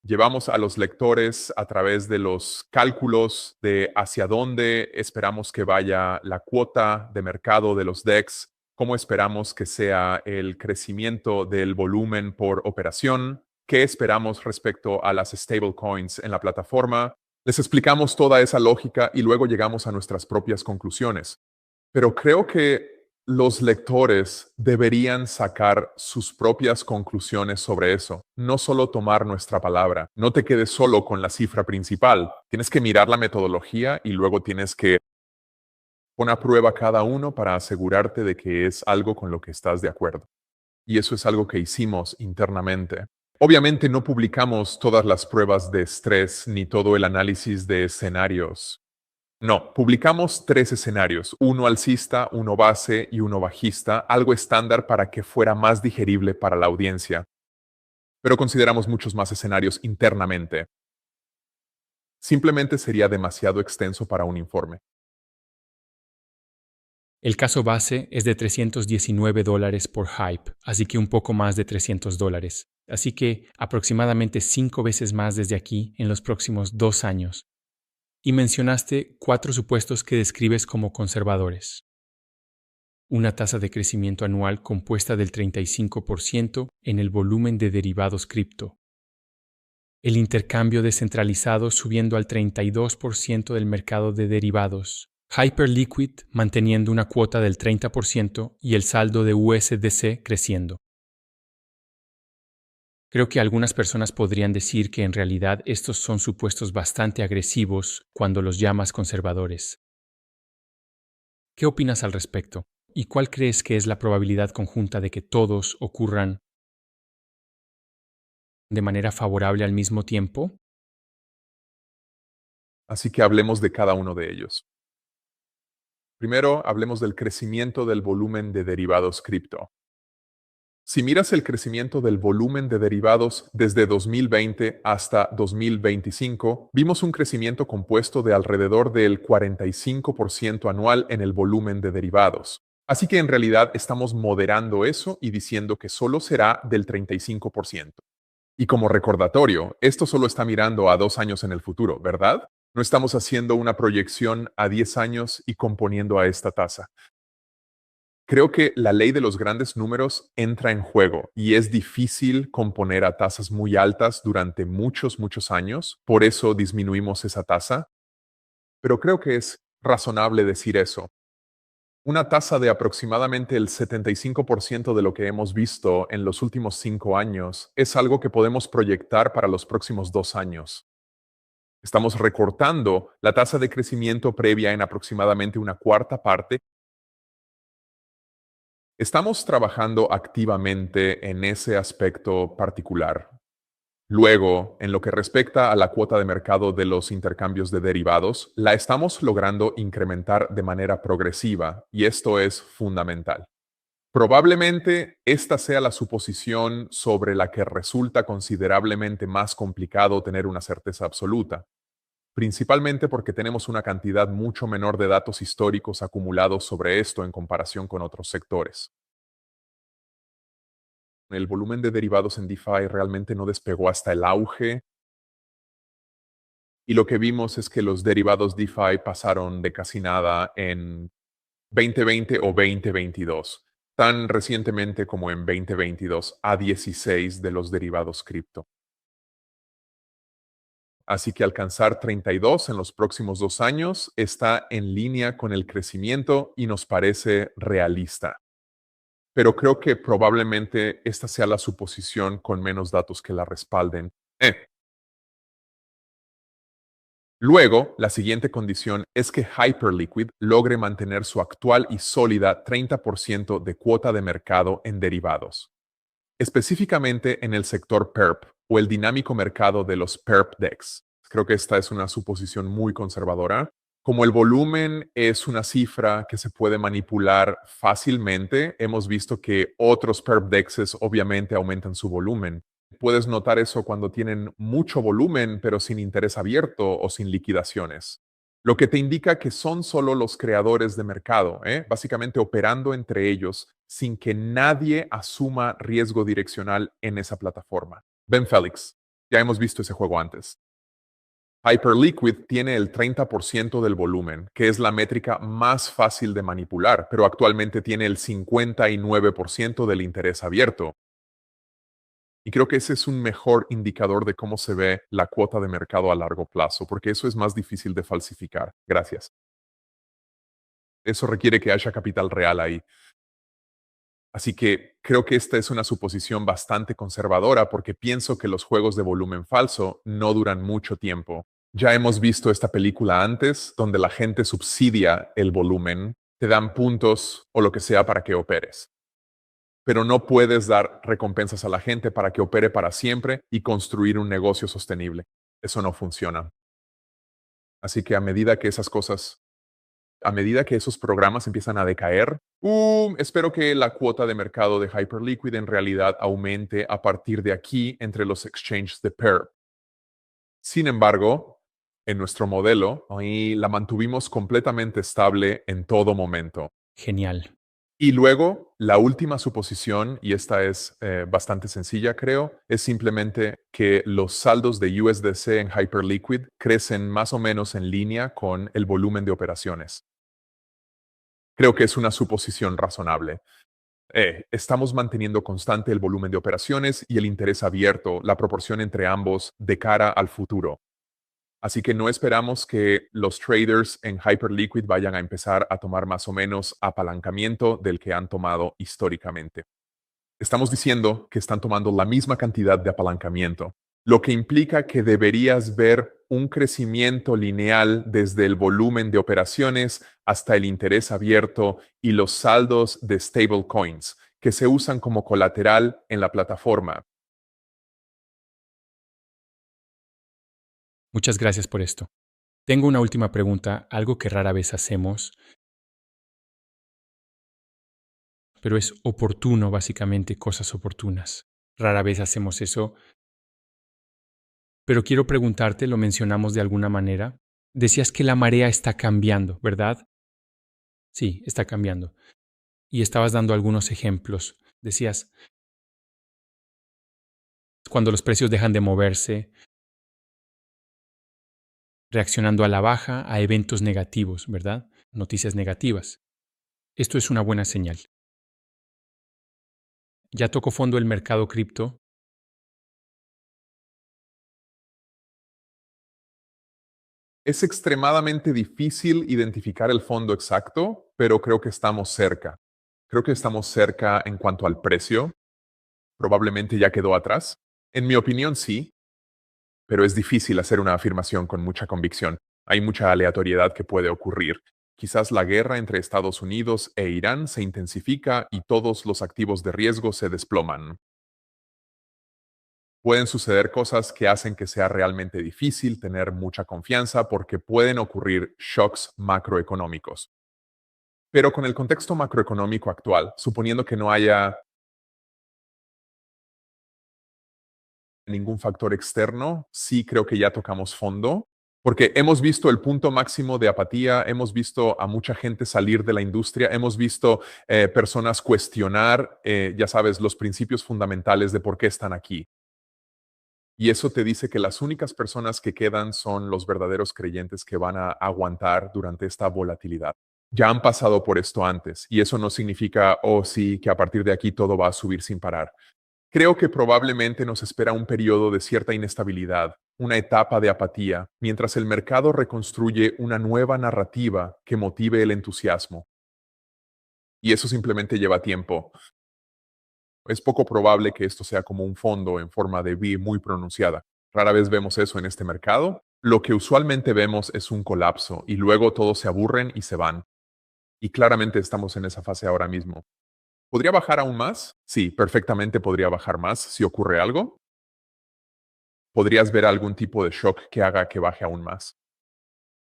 llevamos a los lectores a través de los cálculos de hacia dónde esperamos que vaya la cuota de mercado de los DEX, cómo esperamos que sea el crecimiento del volumen por operación, qué esperamos respecto a las stablecoins en la plataforma. Les explicamos toda esa lógica y luego llegamos a nuestras propias conclusiones. Pero creo que los lectores deberían sacar sus propias conclusiones sobre eso, no solo tomar nuestra palabra. No te quedes solo con la cifra principal. Tienes que mirar la metodología y luego tienes que poner a prueba cada uno para asegurarte de que es algo con lo que estás de acuerdo. Y eso es algo que hicimos internamente. Obviamente no publicamos todas las pruebas de estrés ni todo el análisis de escenarios. No, publicamos 3 escenarios, uno alcista, uno base y uno bajista, algo estándar para que fuera más digerible para la audiencia. Pero consideramos muchos más escenarios internamente. Simplemente sería demasiado extenso para un informe. El caso base es de $319 por Hype, así que un poco más de $300. Así que aproximadamente 5 veces más desde aquí en los próximos 2 años. Y mencionaste 4 supuestos que describes como conservadores. Una tasa de crecimiento anual compuesta del 35% en el volumen de derivados cripto. El intercambio descentralizado subiendo al 32% del mercado de derivados. Hyperliquid manteniendo una cuota del 30% y el saldo de USDC creciendo. Creo que algunas personas podrían decir que en realidad estos son supuestos bastante agresivos cuando los llamas conservadores. ¿Qué opinas al respecto? ¿Y cuál crees que es la probabilidad conjunta de que todos ocurran de manera favorable al mismo tiempo? Así que hablemos de cada uno de ellos. Primero, hablemos del crecimiento del volumen de derivados cripto. Si miras el crecimiento del volumen de derivados desde 2020 hasta 2025, vimos un crecimiento compuesto de alrededor del 45% anual en el volumen de derivados. Así que en realidad estamos moderando eso y diciendo que solo será del 35%. Y como recordatorio, esto solo está mirando a 2 años en el futuro, ¿verdad? No estamos haciendo una proyección a 10 años y componiendo a esta tasa. Creo que la ley de los grandes números entra en juego y es difícil componer a tasas muy altas durante muchos años. Por eso disminuimos esa tasa. Pero creo que es razonable decir eso. Una tasa de aproximadamente el 75% de lo que hemos visto en los últimos 5 años es algo que podemos proyectar para los próximos 2 años. Estamos recortando la tasa de crecimiento previa en aproximadamente una cuarta parte Estamos trabajando activamente en ese aspecto particular. Luego, en lo que respecta a la cuota de mercado de los intercambios de derivados, la estamos logrando incrementar de manera progresiva y esto es fundamental. Probablemente esta sea la suposición sobre la que resulta considerablemente más complicado tener una certeza absoluta, principalmente porque tenemos una cantidad mucho menor de datos históricos acumulados sobre esto en comparación con otros sectores. El volumen de derivados en DeFi realmente no despegó hasta el auge y lo que vimos es que los derivados DeFi pasaron de casi nada en 2020 o 2022, tan recientemente como en 2022 a 16 de los derivados cripto. Así que alcanzar 32 en los próximos 2 años está en línea con el crecimiento y nos parece realista. Pero creo que probablemente esta sea la suposición con menos datos que la respalden. Luego, la siguiente condición es que Hyperliquid logre mantener su actual y sólida 30% de cuota de mercado en derivados, específicamente en el sector PERP o el dinámico mercado de los PERP DEX. Creo que esta es una suposición muy conservadora. Como el volumen es una cifra que se puede manipular fácilmente, hemos visto que otros PERP DEXs obviamente aumentan su volumen. Puedes notar eso cuando tienen mucho volumen, pero sin interés abierto o sin liquidaciones. Lo que te indica que son solo los creadores de mercado, básicamente operando entre ellos sin que nadie asuma riesgo direccional en esa plataforma. Ben Félix, ya hemos visto ese juego antes. Hyperliquid tiene el 30% del volumen, que es la métrica más fácil de manipular, pero actualmente tiene el 59% del interés abierto. Y creo que ese es un mejor indicador de cómo se ve la cuota de mercado a largo plazo, porque eso es más difícil de falsificar. Gracias. Eso requiere que haya capital real ahí. Así que creo que esta es una suposición bastante conservadora porque pienso que los juegos de volumen falso no duran mucho tiempo. Ya hemos visto esta película antes, donde la gente subsidia el volumen, te dan puntos o lo que sea para que operes. Pero no puedes dar recompensas a la gente para que opere para siempre y construir un negocio sostenible. Eso no funciona. Así que a medida que esos programas empiezan a decaer, espero que la cuota de mercado de Hyperliquid en realidad aumente a partir de aquí entre los exchanges de PERP. Sin embargo, en nuestro modelo, ahí la mantuvimos completamente estable en todo momento. Genial. Y luego, la última suposición, y esta es bastante sencilla, creo, es simplemente que los saldos de USDC en Hyperliquid crecen más o menos en línea con el volumen de operaciones. Creo que es una suposición razonable. Estamos manteniendo constante el volumen de operaciones y el interés abierto, la proporción entre ambos de cara al futuro. Así que no esperamos que los traders en Hyperliquid vayan a empezar a tomar más o menos apalancamiento del que han tomado históricamente. Estamos diciendo que están tomando la misma cantidad de apalancamiento, lo que implica que deberías ver un crecimiento lineal desde el volumen de operaciones hasta el interés abierto y los saldos de stablecoins que se usan como colateral en la plataforma. Muchas gracias por esto. Tengo una última pregunta, algo que rara vez hacemos, pero es oportuno, básicamente, cosas oportunas. Rara vez hacemos eso. Pero quiero preguntarte, lo mencionamos de alguna manera. Decías que la marea está cambiando, ¿verdad? Sí, está cambiando. Y estabas dando algunos ejemplos. Decías, cuando los precios dejan de moverse, reaccionando a la baja, a eventos negativos, ¿verdad? Noticias negativas. Esto es una buena señal. Ya tocó fondo el mercado cripto. Es extremadamente difícil identificar el fondo exacto, pero creo que estamos cerca. Creo que estamos cerca en cuanto al precio. Probablemente ya quedó atrás. En mi opinión, sí, pero es difícil hacer una afirmación con mucha convicción. Hay mucha aleatoriedad que puede ocurrir. Quizás la guerra entre Estados Unidos e Irán se intensifica y todos los activos de riesgo se desploman. Pueden suceder cosas que hacen que sea realmente difícil tener mucha confianza porque pueden ocurrir shocks macroeconómicos. Pero con el contexto macroeconómico actual, suponiendo que no haya ningún factor externo, sí creo que ya tocamos fondo, porque hemos visto el punto máximo de apatía, hemos visto a mucha gente salir de la industria, hemos visto personas cuestionar, ya sabes, los principios fundamentales de por qué están aquí. Y eso te dice que las únicas personas que quedan son los verdaderos creyentes que van a aguantar durante esta volatilidad. Ya han pasado por esto antes y eso no significa, oh sí, que a partir de aquí todo va a subir sin parar. Creo que probablemente nos espera un periodo de cierta inestabilidad, una etapa de apatía, mientras el mercado reconstruye una nueva narrativa que motive el entusiasmo. Y eso simplemente lleva tiempo. Es poco probable que esto sea como un fondo en forma de V muy pronunciada. Rara vez vemos eso en este mercado. Lo que usualmente vemos es un colapso y luego todos se aburren y se van. Y claramente estamos en esa fase ahora mismo. ¿Podría bajar aún más? Sí, perfectamente podría bajar más si ocurre algo. Podrías ver algún tipo de shock que haga que baje aún más.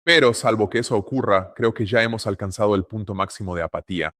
Pero salvo que eso ocurra, creo que ya hemos alcanzado el punto máximo de apatía.